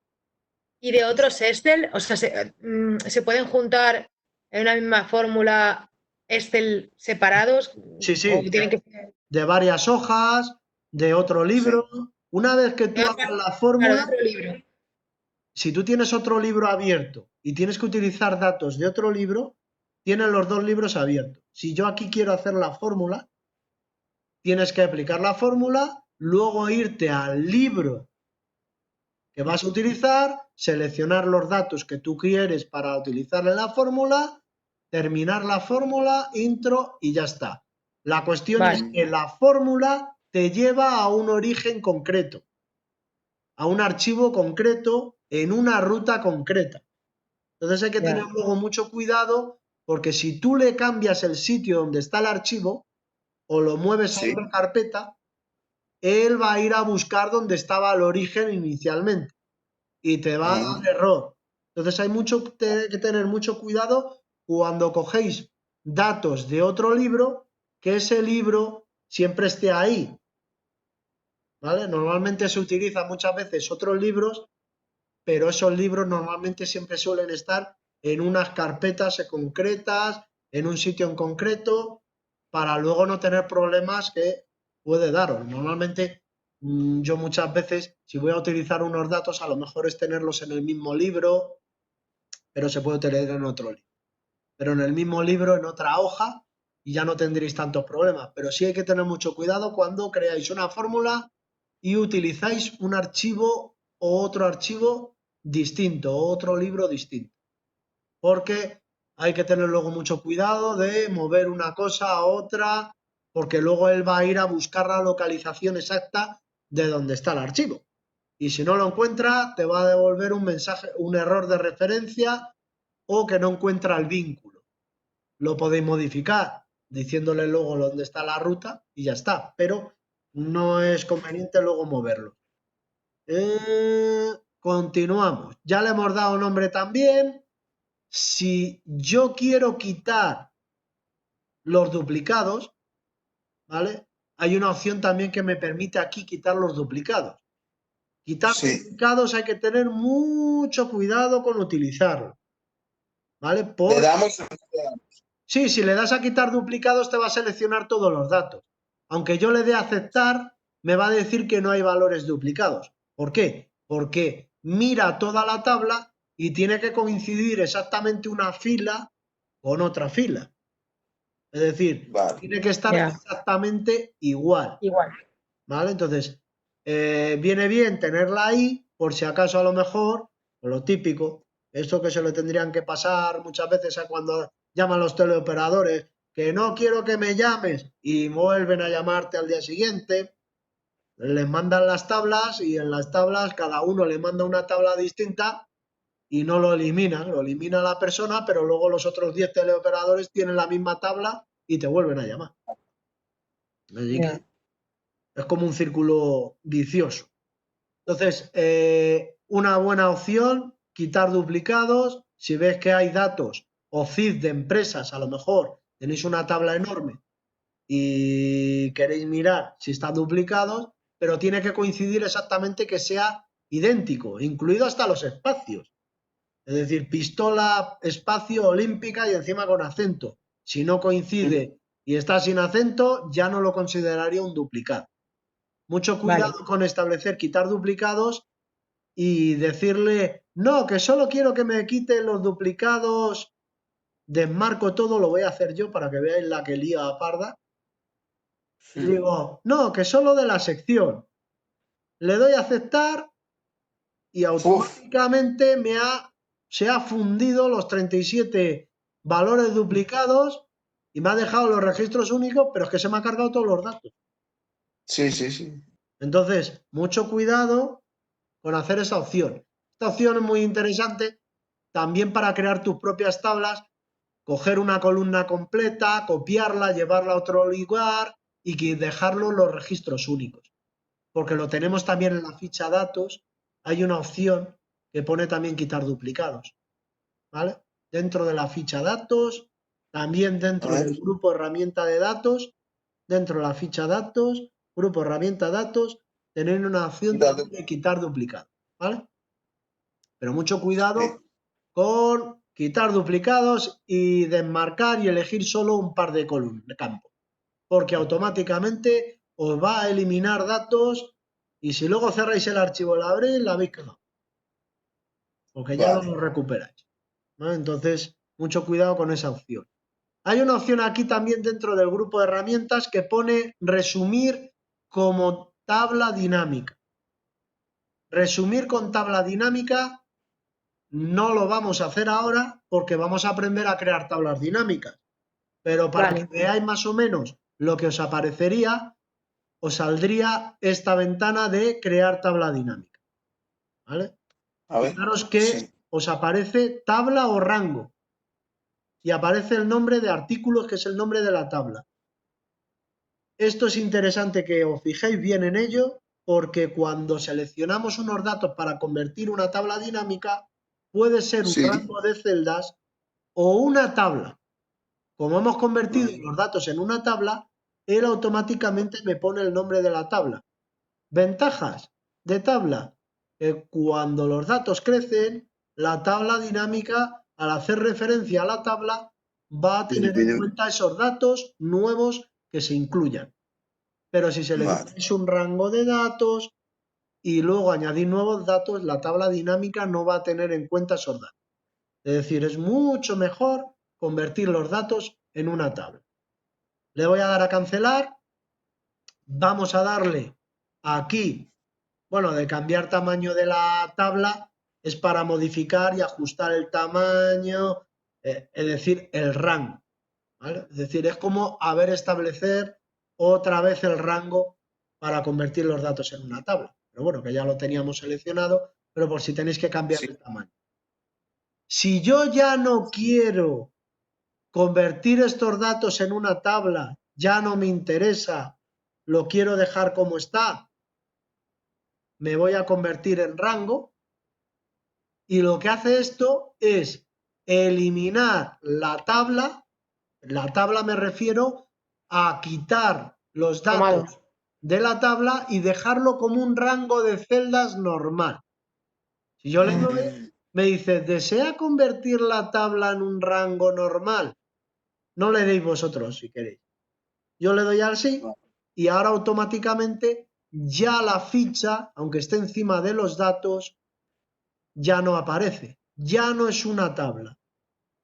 y de otros Excel, o sea, se pueden juntar en una misma fórmula Excel separados. Sí, O sí, tienen que ser de varias hojas, de otro libro. Una vez que tú hagas la claro, de fórmula, otro libro. si tú tienes otro libro abierto y tienes que utilizar datos de otro libro, tienes los dos libros abiertos. Si yo aquí quiero hacer la fórmula, tienes que aplicar la fórmula, luego irte al libro que vas a utilizar, seleccionar los datos que tú quieres para utilizar en la fórmula, terminar la fórmula, intro y ya está. La cuestión es que la fórmula te lleva a un origen concreto, a un archivo concreto, en una ruta concreta. Entonces hay que tener luego mucho cuidado porque si tú le cambias el sitio donde está el archivo o lo mueves a otra carpeta, él va a ir a buscar donde estaba el origen inicialmente y te va a dar error. Entonces hay que tener mucho cuidado cuando cogéis datos de otro libro, que ese libro siempre esté ahí. ¿Vale? Normalmente se utilizan muchas veces otros libros, pero esos libros normalmente siempre suelen estar en unas carpetas concretas, en un sitio en concreto, para luego no tener problemas que puede daros. Normalmente yo muchas veces, si voy a utilizar unos datos, a lo mejor es tenerlos en el mismo libro, pero se puede tener en otro libro. Pero en el mismo libro, en otra hoja, y ya no tendréis tantos problemas. Pero sí hay que tener mucho cuidado cuando creáis una fórmula y utilizáis un archivo o otro archivo distinto, o otro libro distinto. Porque hay que tener luego mucho cuidado de mover una cosa a otra, porque luego él va a ir a buscar la localización exacta de donde está el archivo. Y si no lo encuentra, te va a devolver un mensaje, un error de referencia o que no encuentra el vínculo. Lo podéis modificar diciéndole luego dónde está la ruta y ya está, pero no es conveniente luego moverlo. Continuamos. Ya le hemos dado nombre también. Si yo quiero quitar los duplicados, ¿vale? Hay una opción también que me permite aquí quitar los duplicados. Quitar duplicados hay que tener mucho cuidado con utilizarlo, ¿vale? Le damos. Sí, si le das a quitar duplicados te va a seleccionar todos los datos. Aunque yo le dé a aceptar, me va a decir que no hay valores duplicados. ¿Por qué? Porque mira toda la tabla y tiene que coincidir exactamente una fila con otra fila. Es decir, tiene que estar exactamente igual. ¿Vale? Entonces, viene bien tenerla ahí por si acaso a lo mejor, o lo típico, eso que se le tendrían que pasar muchas veces a cuando llaman los teleoperadores, que no quiero que me llames y vuelven a llamarte al día siguiente, les mandan las tablas y en las tablas cada uno le manda una tabla distinta y no lo eliminan, lo elimina la persona, pero luego los otros 10 teleoperadores tienen la misma tabla y te vuelven a llamar. Así que es como un círculo vicioso. Entonces, una buena opción, quitar duplicados. Si ves que hay datos o CID de empresas, a lo mejor tenéis una tabla enorme y queréis mirar si están duplicados, pero tiene que coincidir exactamente que sea idéntico, incluido hasta los espacios. Es decir, pistola, espacio, olímpica y encima con acento. Si no coincide y está sin acento, ya no lo consideraría un duplicado. Mucho cuidado con establecer, quitar duplicados y decirle, no, que solo quiero que me quite los duplicados, desmarco todo, lo voy a hacer yo para que veáis la que lía a parda. Y digo, no, que solo de la sección. Le doy a aceptar y automáticamente se ha fundido los 37 valores duplicados y me ha dejado los registros únicos, pero es que se me ha cargado todos los datos. Sí, sí, sí. Entonces, mucho cuidado con hacer esa opción. Esta opción es muy interesante también para crear tus propias tablas, coger una columna completa, copiarla, llevarla a otro lugar y dejarlo los registros únicos. Porque lo tenemos también en la ficha datos, hay una opción que pone también quitar duplicados, ¿vale? Dentro de la ficha datos, también dentro del grupo herramienta de datos, dentro de la ficha datos, grupo herramienta datos, tenéis una opción de quitar duplicados, ¿vale? Pero mucho cuidado con quitar duplicados y desmarcar y elegir solo un par de columnas de campo, porque automáticamente os va a eliminar datos y si luego cerráis el archivo al abrir, la habéis cagado, porque ya no lo recuperáis, ¿no? Entonces, mucho cuidado con esa opción. Hay una opción aquí también dentro del grupo de herramientas que pone resumir como tabla dinámica. Resumir con tabla dinámica no lo vamos a hacer ahora porque vamos a aprender a crear tablas dinámicas. Pero para que veáis más o menos lo que os aparecería, os saldría esta ventana de crear tabla dinámica. ¿Vale? Fijaros que os aparece tabla o rango y aparece el nombre de artículos, que es el nombre de la tabla. Esto es interesante que os fijéis bien en ello, porque cuando seleccionamos unos datos para convertir una tabla dinámica, puede ser un rango de celdas o una tabla. Como hemos convertido los datos en una tabla, él automáticamente me pone el nombre de la tabla. Ventajas de tabla. Cuando los datos crecen, la tabla dinámica, al hacer referencia a la tabla, va a tener en cuenta esos datos nuevos que se incluyan. Pero si seleccionáis un rango de datos y luego añadir nuevos datos, la tabla dinámica no va a tener en cuenta esos datos. Es decir, es mucho mejor convertir los datos en una tabla. Le voy a dar a cancelar. Vamos a darle aquí, bueno, de cambiar tamaño de la tabla es para modificar y ajustar el tamaño, es decir, el rango, ¿vale? Es decir, es como establecer otra vez el rango para convertir los datos en una tabla. Pero bueno, que ya lo teníamos seleccionado, pero por si tenéis que cambiar el tamaño. Si yo ya no quiero convertir estos datos en una tabla, ya no me interesa, lo quiero dejar como está, me voy a convertir en rango y lo que hace esto es eliminar la tabla me refiero a quitar los datos de la tabla y dejarlo como un rango de celdas normal. Si yo le doy, me dice, ¿desea convertir la tabla en un rango normal? No le deis vosotros si queréis. Yo le doy al sí y ahora automáticamente ya la ficha, aunque esté encima de los datos, ya no aparece. Ya no es una tabla.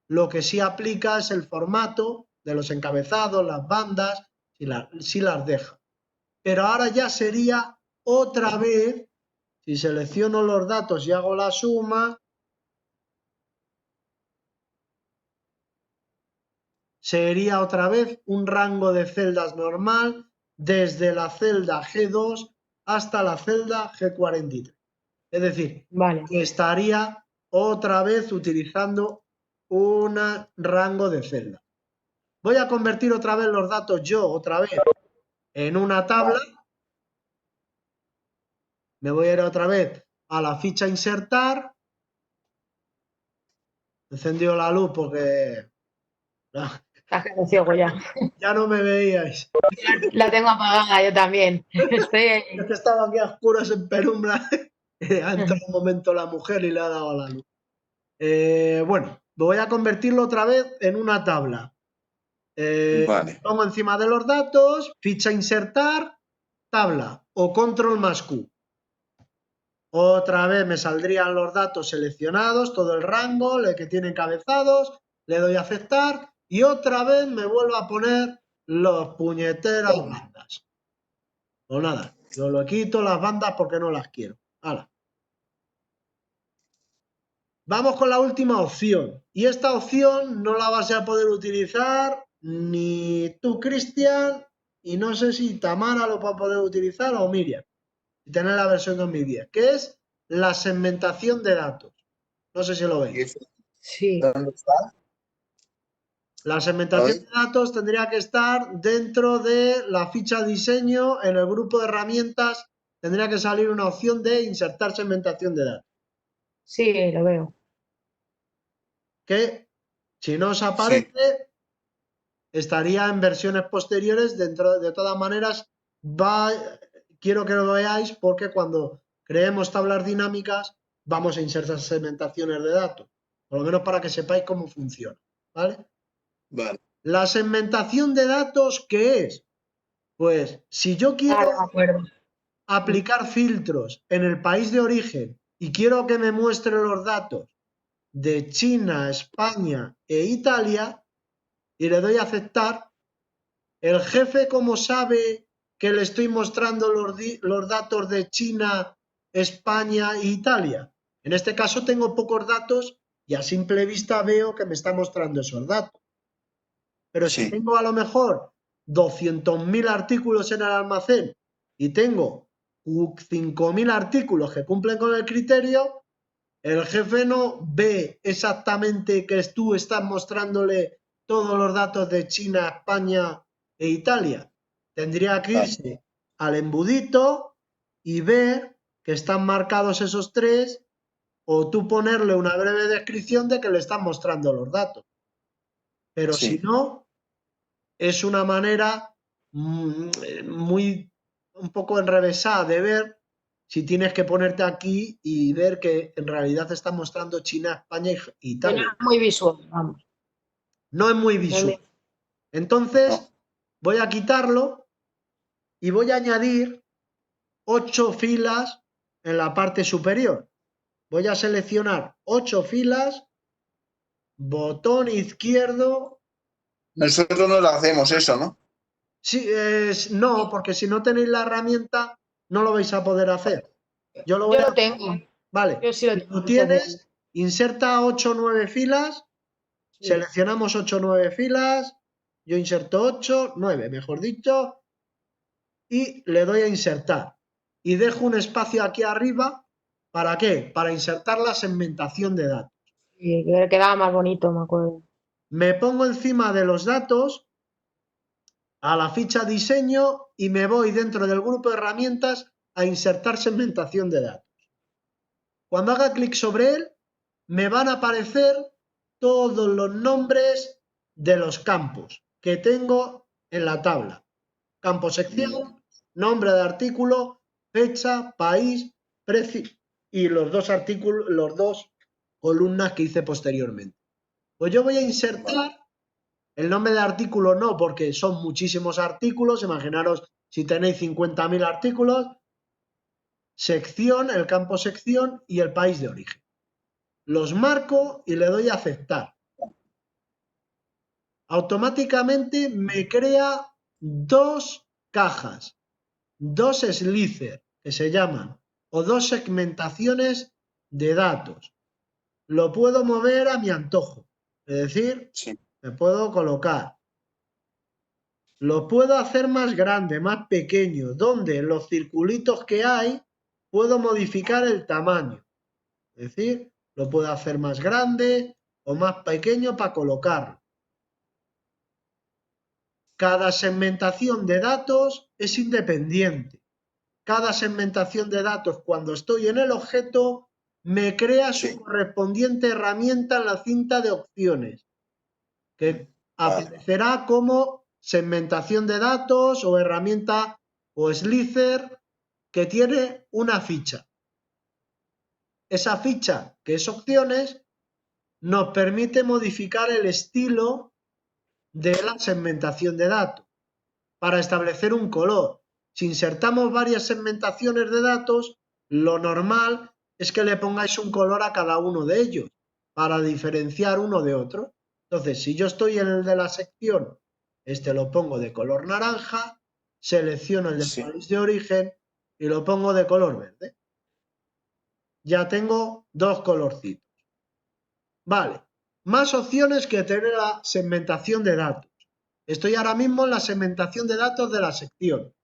Lo que sí aplica es el formato de los encabezados, las bandas, si las deja. Pero ahora ya sería otra vez, si selecciono los datos y hago la suma, sería otra vez un rango de celdas normal desde la celda G2 hasta la celda G43. Es decir, que estaría otra vez utilizando un rango de celda. Voy a convertir otra vez los datos otra vez en una tabla. Me voy a ir otra vez a la ficha insertar. Encendido la luz porque Estás quedando ciego ya. Ya no me veíais. La tengo apagada yo también. Estoy ahí. Es que estaba aquí a oscuras en penumbra. Ha entrado un momento la mujer y le ha dado a la luz. Bueno, voy a convertirlo otra vez en una tabla. Vale. Pongo encima de los datos, ficha insertar, tabla o control más Q. Otra vez me saldrían los datos seleccionados, todo el rango, el que tiene encabezados, le doy a aceptar y otra vez me vuelvo a poner los puñeteras bandas. O nada, yo lo quito las bandas porque no las quiero. ¡Hala! Vamos con la última opción. Y esta opción no la vas a poder utilizar ni tú, Cristian, y no sé si Tamara lo va a poder utilizar o Miriam, y tener la versión 2010, que es la segmentación de datos. No sé si lo veis. Sí. ¿Dónde está? La segmentación de datos tendría que estar dentro de la ficha diseño, en el grupo de herramientas, tendría que salir una opción de insertar segmentación de datos. Sí, lo veo. Que si no os Sí. aparece, estaría en versiones posteriores. Dentro de todas maneras, quiero que lo veáis porque cuando creemos tablas dinámicas vamos a insertar segmentaciones de datos, por lo menos para que sepáis cómo funciona, ¿vale? Vale. La segmentación de datos, ¿qué es? Pues si yo quiero Ahora me acuerdo. aplicar filtros en el país de origen y quiero que me muestre los datos de China, España e Italia y le doy a aceptar, el jefe, ¿cómo sabe que le estoy mostrando los datos de China, España e Italia? En este caso tengo pocos datos y a simple vista veo que me está mostrando esos datos. Pero si Sí. tengo a lo mejor 200.000 artículos en el almacén y tengo 5.000 artículos que cumplen con el criterio, el jefe no ve exactamente que tú estás mostrándole todos los datos de China, España e Italia. Tendría que irse al embudito y ver que están marcados esos tres, o tú ponerle una breve descripción de que le están mostrando los datos. Pero Sí. si no, es una manera muy un poco enrevesada de ver si tienes que ponerte aquí y ver que en realidad te está mostrando China, España e Que no Italia. es muy visual, vamos. No es muy No es visual. muy- Entonces, No. voy a quitarlo y voy a añadir 8 filas en la parte superior. Voy a seleccionar 8 filas, botón izquierdo. Nosotros no lo hacemos eso, ¿no? Sí, no, porque si no tenéis la herramienta no lo vais a poder hacer. Yo lo voy Yo a... lo tengo. Vale, Yo sí lo si tengo. lo Entonces, tienes, inserta 8 o 9 filas, sí. seleccionamos 8 o 9 filas, yo inserto 8, 9, mejor dicho, y le doy a insertar. Y dejo un espacio aquí arriba, ¿para qué? Para insertar la segmentación de datos. Sí, que quedaba más bonito, me acuerdo. Me pongo encima de los datos, a la ficha diseño, y me voy dentro del grupo de herramientas a insertar segmentación de datos. Cuando haga clic sobre él, me van a aparecer todos los nombres de los campos que tengo en la tabla. Campo sección, nombre de artículo, fecha, país, precio y los dos artículos, los dos columnas que hice posteriormente. Pues yo voy a insertar el nombre de artículo, no, porque son muchísimos artículos. Imaginaros si tenéis 50.000 artículos, sección, el campo sección y el país de origen. Los marco y le doy a aceptar. Automáticamente me crea dos cajas, dos slicer que se llaman, o dos segmentaciones de datos. Lo puedo mover a mi antojo, es decir, Sí. me puedo colocar. Lo puedo hacer más grande, más pequeño, donde los circulitos que hay puedo modificar el tamaño. Es decir, lo puedo hacer más grande o más pequeño para colocarlo. Cada segmentación de datos es independiente. Cada segmentación de datos, cuando estoy en el objeto, me crea su correspondiente herramienta en la cinta de opciones, que aparecerá como segmentación de datos o herramienta o slicer que tiene una ficha. Esa ficha, que es opciones, nos permite modificar el estilo de la segmentación de datos para establecer un color. Si insertamos varias segmentaciones de datos, lo normal es que le pongáis un color a cada uno de ellos para diferenciar uno de otro. Entonces, si yo estoy en el de la sección, este lo pongo de color naranja, selecciono el del país de origen y lo pongo de color verde. Ya tengo dos colorcitos. Vale, más opciones que tener la segmentación de datos. Estoy ahora mismo en la segmentación de datos de la sección.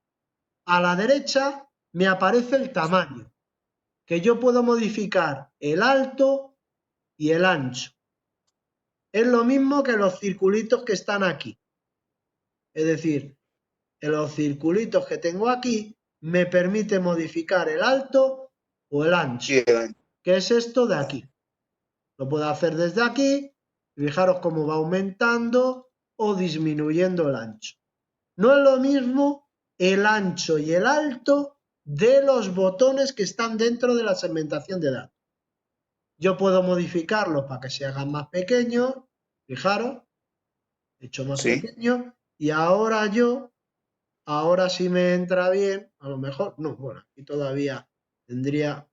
A la derecha me aparece el tamaño, que yo puedo modificar el alto y el ancho. Es lo mismo que los circulitos que están aquí. Es decir, en los circulitos que tengo aquí me permite modificar el alto o el ancho. ¿Qué es esto de aquí? Lo puedo hacer desde aquí. Fijaros cómo va aumentando o disminuyendo el ancho. No es lo mismo el ancho y el alto de los botones que están dentro de la segmentación de datos. Yo puedo modificarlos para que se hagan más pequeños. Fijaros, he hecho más pequeño. Y ahora sí me entra bien. A lo mejor, no, bueno, aquí todavía tendría.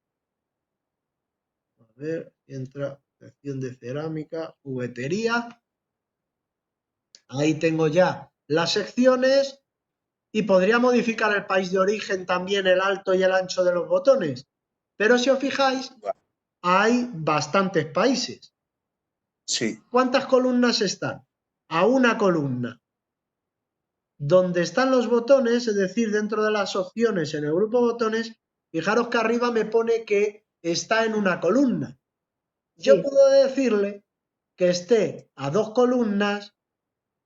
A ver, entra sección de cerámica, juguetería. Ahí tengo ya las secciones y podría modificar el país de origen también, el alto y el ancho de los botones. Pero si os fijáis, hay bastantes países. Sí. ¿Cuántas columnas están? A una columna. Donde están los botones, es decir, dentro de las opciones en el grupo botones, fijaros que arriba me pone que está en una columna. Yo puedo decirle que esté a 2 columnas,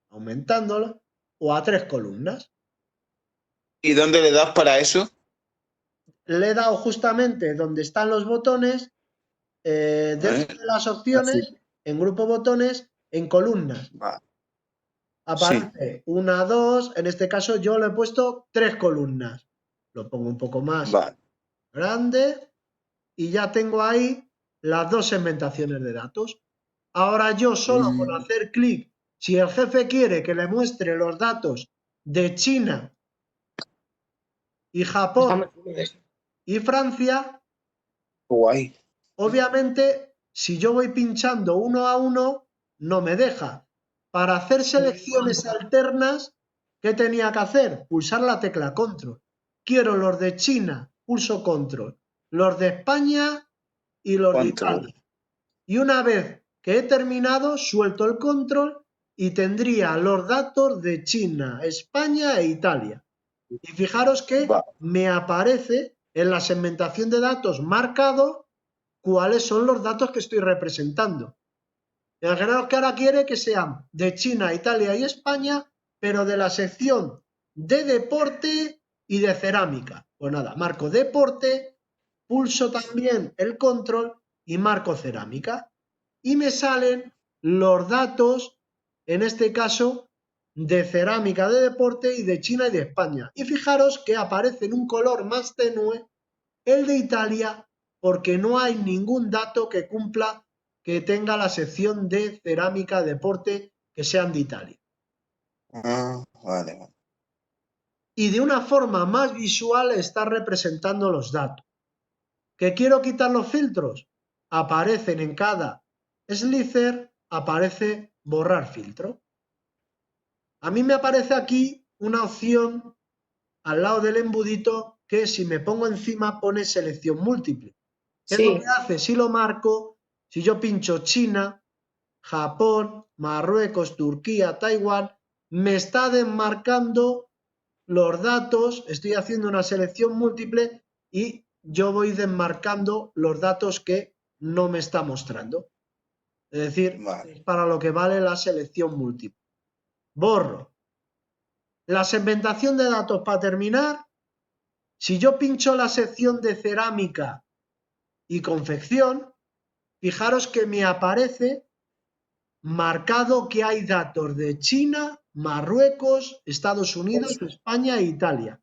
aumentándolo, o a 3 columnas. ¿Y dónde le das para eso? Le he dado justamente donde están los botones, dentro de las opciones, en grupo botones, en columnas. Aparece 1, 2, en este caso yo le he puesto 3 columnas. Lo pongo un poco más grande y ya tengo ahí las 2 segmentaciones de datos. Ahora yo solo por hacer clic, si el jefe quiere que le muestre los datos de China y Japón y Francia, obviamente si yo voy pinchando uno a uno, no me deja. Para hacer selecciones alternas, ¿qué tenía que hacer? Pulsar la tecla control. Quiero los de China, pulso control. Los de España y los de Italia. Y una vez que he terminado, suelto el control y tendría los datos de China, España e Italia. Y fijaros que me aparece en la segmentación de datos marcado cuáles son los datos que estoy representando. Imaginaos que ahora quiere que sean de China, Italia y España, pero de la sección de deporte y de cerámica. Pues nada, marco deporte, pulso también el control y marco cerámica. Y me salen los datos, en este caso, de cerámica, de deporte y de China y de España. Y fijaros que aparece en un color más tenue el de Italia, porque no hay ningún dato que cumpla, que tenga la sección de cerámica, deporte, que sean de Italia. Vale. Y de una forma más visual está representando los datos. ¿Que quiero quitar los filtros? Aparecen en cada slicer, aparece borrar filtro. A mí me aparece aquí una opción al lado del embudito que si me pongo encima pone selección múltiple. ¿Qué es lo que hace? Si lo marco, si yo pincho China, Japón, Marruecos, Turquía, Taiwán, me está desmarcando los datos, estoy haciendo una selección múltiple y yo voy desmarcando los datos que no me está mostrando. Es decir, es para lo que vale la selección múltiple. Borro. La segmentación de datos, para terminar, si yo pincho la sección de cerámica y confección, fijaros que me aparece marcado que hay datos de China, Marruecos, Estados Unidos, España e Italia.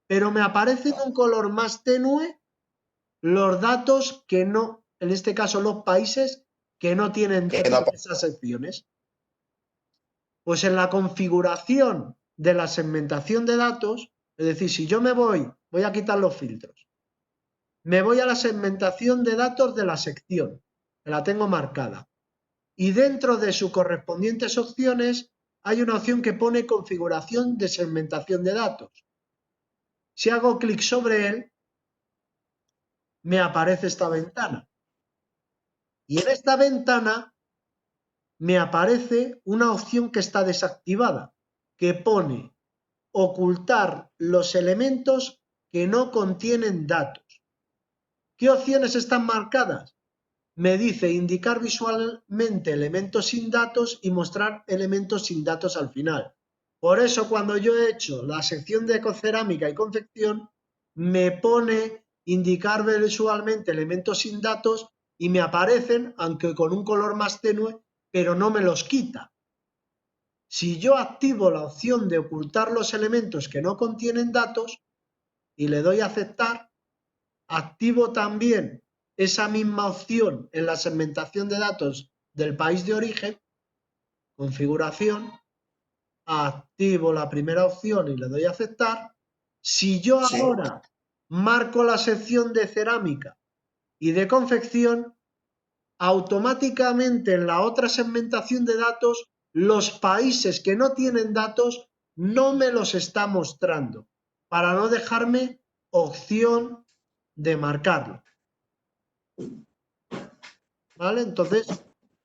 Pero me aparecen un color más tenue los datos que no, en este caso los países que no tienen esas secciones. Pues en la configuración de la segmentación de datos, es decir, si yo voy a quitar los filtros, me voy a la segmentación de datos de la sección, que la tengo marcada, y dentro de sus correspondientes opciones hay una opción que pone configuración de segmentación de datos. Si hago clic sobre él, me aparece esta ventana. Y en esta ventana me aparece una opción que está desactivada, que pone ocultar los elementos que no contienen datos. ¿Qué opciones están marcadas? Me dice indicar visualmente elementos sin datos y mostrar elementos sin datos al final. Por eso cuando yo he hecho la sección de cerámica y confección, me pone indicar visualmente elementos sin datos y me aparecen, aunque con un color más tenue, pero no me los quita. Si yo activo la opción de ocultar los elementos que no contienen datos y le doy a aceptar, activo también esa misma opción en la segmentación de datos del país de origen, configuración, activo la primera opción y le doy a aceptar. Si yo ahora marco la sección de cerámica y de confección, automáticamente en la otra segmentación de datos, los países que no tienen datos no me los está mostrando, para no dejarme opción de marcarlo. ¿Vale? Entonces,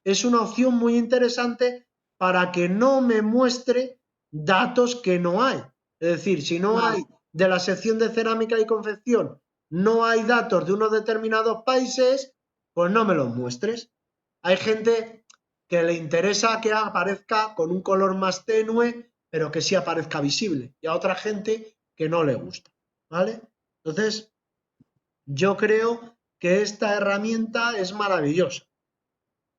es una opción muy interesante para que no me muestre datos que no hay. Es decir, si no hay de la sección de cerámica y confección, no hay datos de unos determinados países, pues no me los muestres. Hay gente que le interesa que aparezca con un color más tenue, pero que sí aparezca visible. Y a otra gente que no le gusta. ¿Vale? Entonces, yo creo que esta herramienta es maravillosa.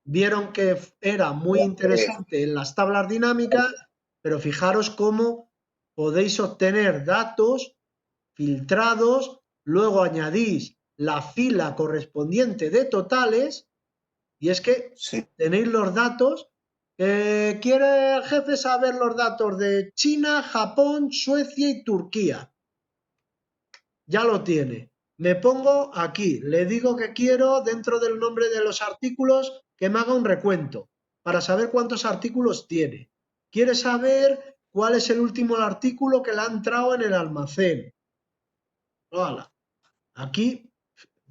Vieron que era muy interesante en las tablas dinámicas, pero fijaros cómo podéis obtener datos filtrados, luego añadís la fila correspondiente de totales, y es que tenéis los datos. ¿Quiere el jefe saber los datos de China, Japón, Suecia y Turquía? Ya lo tiene. Me pongo aquí, le digo que quiero dentro del nombre de los artículos que me haga un recuento para saber cuántos artículos tiene. Quiere saber cuál es el último artículo que le ha entrado en el almacén. Hola. Aquí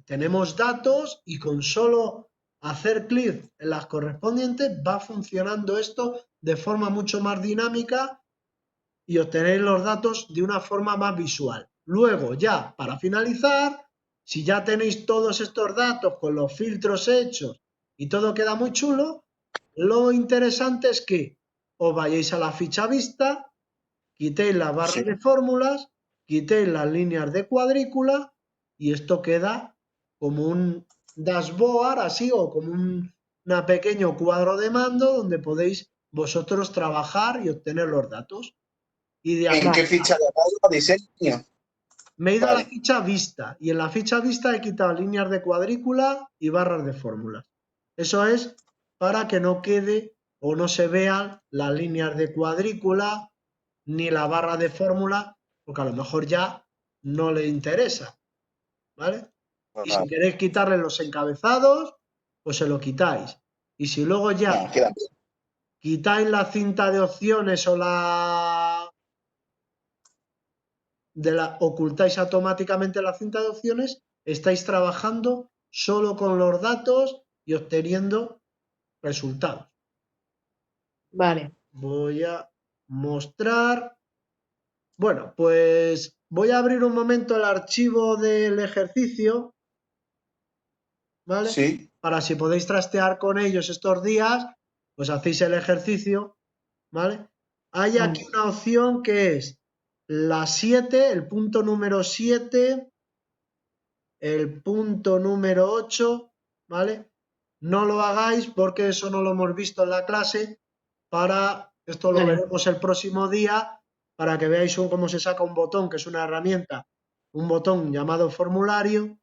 tenemos datos y con solo hacer clic en las correspondientes va funcionando esto de forma mucho más dinámica y obtenéis los datos de una forma más visual. Luego, ya para finalizar, si ya tenéis todos estos datos con los filtros hechos y todo queda muy chulo, lo interesante es que os vayáis a la ficha vista, quitéis la barra de fórmulas, quitéis las líneas de cuadrícula y esto queda como un dashboard así o como un pequeño cuadro de mando donde podéis vosotros trabajar y obtener los datos. Y de ¿En qué ficha de abajo? Diseño. me he ido a la ficha vista y en la ficha vista he quitado líneas de cuadrícula y barras de fórmulas. Eso es para que no quede o no se vean las líneas de cuadrícula ni la barra de fórmula, porque a lo mejor ya no le interesa. ¿Vale? Y si queréis quitarle los encabezados, pues se lo quitáis. Y si luego ya quitáis la cinta de opciones o ocultáis automáticamente la cinta de opciones, estáis trabajando solo con los datos y obteniendo resultados. Vale. Voy a mostrar. Bueno, pues voy a abrir un momento el archivo del ejercicio, ¿vale? Sí. Para si podéis trastear con ellos estos días, pues hacéis el ejercicio, ¿vale? Hay aquí una opción que es la 7, el punto número 7, el punto número 8, ¿vale? no lo hagáis porque eso no lo hemos visto en la clase. Esto lo Vale. veremos el próximo día para que veáis cómo se saca un botón, que es una herramienta, un botón llamado formulario,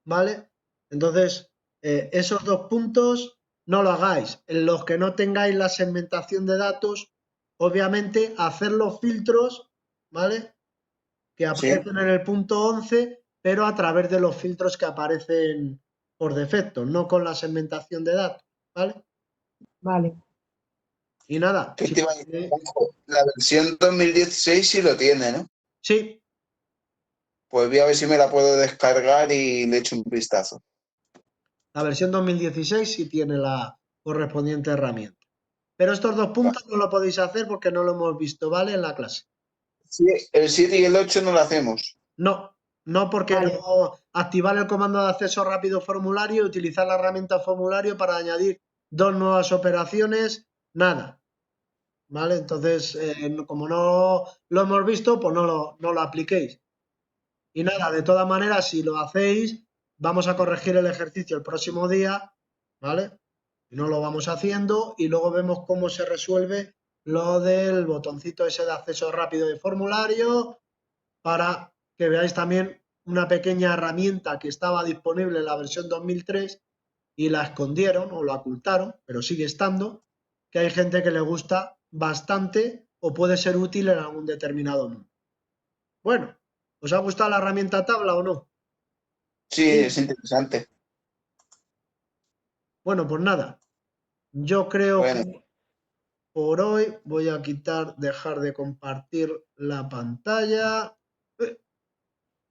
¿vale? Entonces, esos 2 puntos no lo hagáis. En los que no tengáis la segmentación de datos, obviamente, hacer los filtros, ¿vale? Que aparecen en el punto 11, pero a través de los filtros que aparecen por defecto, no con la segmentación de datos, ¿vale? Vale. Y nada, ¿Qué te iba a decir, Juanjo? La versión 2016 sí lo tiene, ¿no? sí, Pues voy a ver si me la puedo descargar y le echo un vistazo. la versión 2016 sí tiene la correspondiente herramienta. Pero estos 2 puntos no lo podéis hacer porque no lo hemos visto, ¿vale? En la clase. Sí, el 7 y el 8 no lo hacemos. No, no porque Vale. no activar el comando de acceso rápido formulario, utilizar la herramienta formulario para añadir 2 nuevas operaciones, nada. ¿Vale? Entonces, como no lo hemos visto, pues no lo apliquéis. Y nada, de todas maneras, si lo hacéis, vamos a corregir el ejercicio el próximo día, ¿vale? Y no lo vamos haciendo y luego vemos cómo se resuelve lo del botoncito ese de acceso rápido de formulario para que veáis también una pequeña herramienta que estaba disponible en la versión 2003 y la escondieron o la ocultaron, pero sigue estando, que hay gente que le gusta bastante o puede ser útil en algún determinado mundo. Bueno, ¿os ha gustado la herramienta tabla o no? Sí, es interesante. Bueno, pues nada, yo creo Bueno, que por hoy voy a dejar de compartir la pantalla.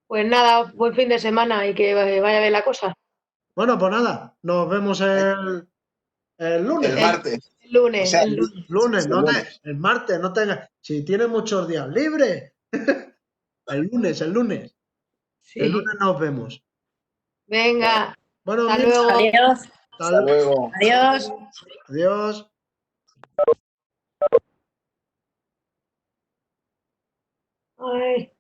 Pues nada, buen fin de semana y que vaya bien la cosa. Bueno, pues nada, nos vemos el lunes. el martes. El lunes, O sea, el lunes. Lunes, el lunes. el martes, no tengas. Si tienes muchos días libres, el lunes. El lunes Sí. nos vemos. Venga, Bueno, hasta Miriam, luego. Adiós, Hasta luego. adiós. adiós. Ay.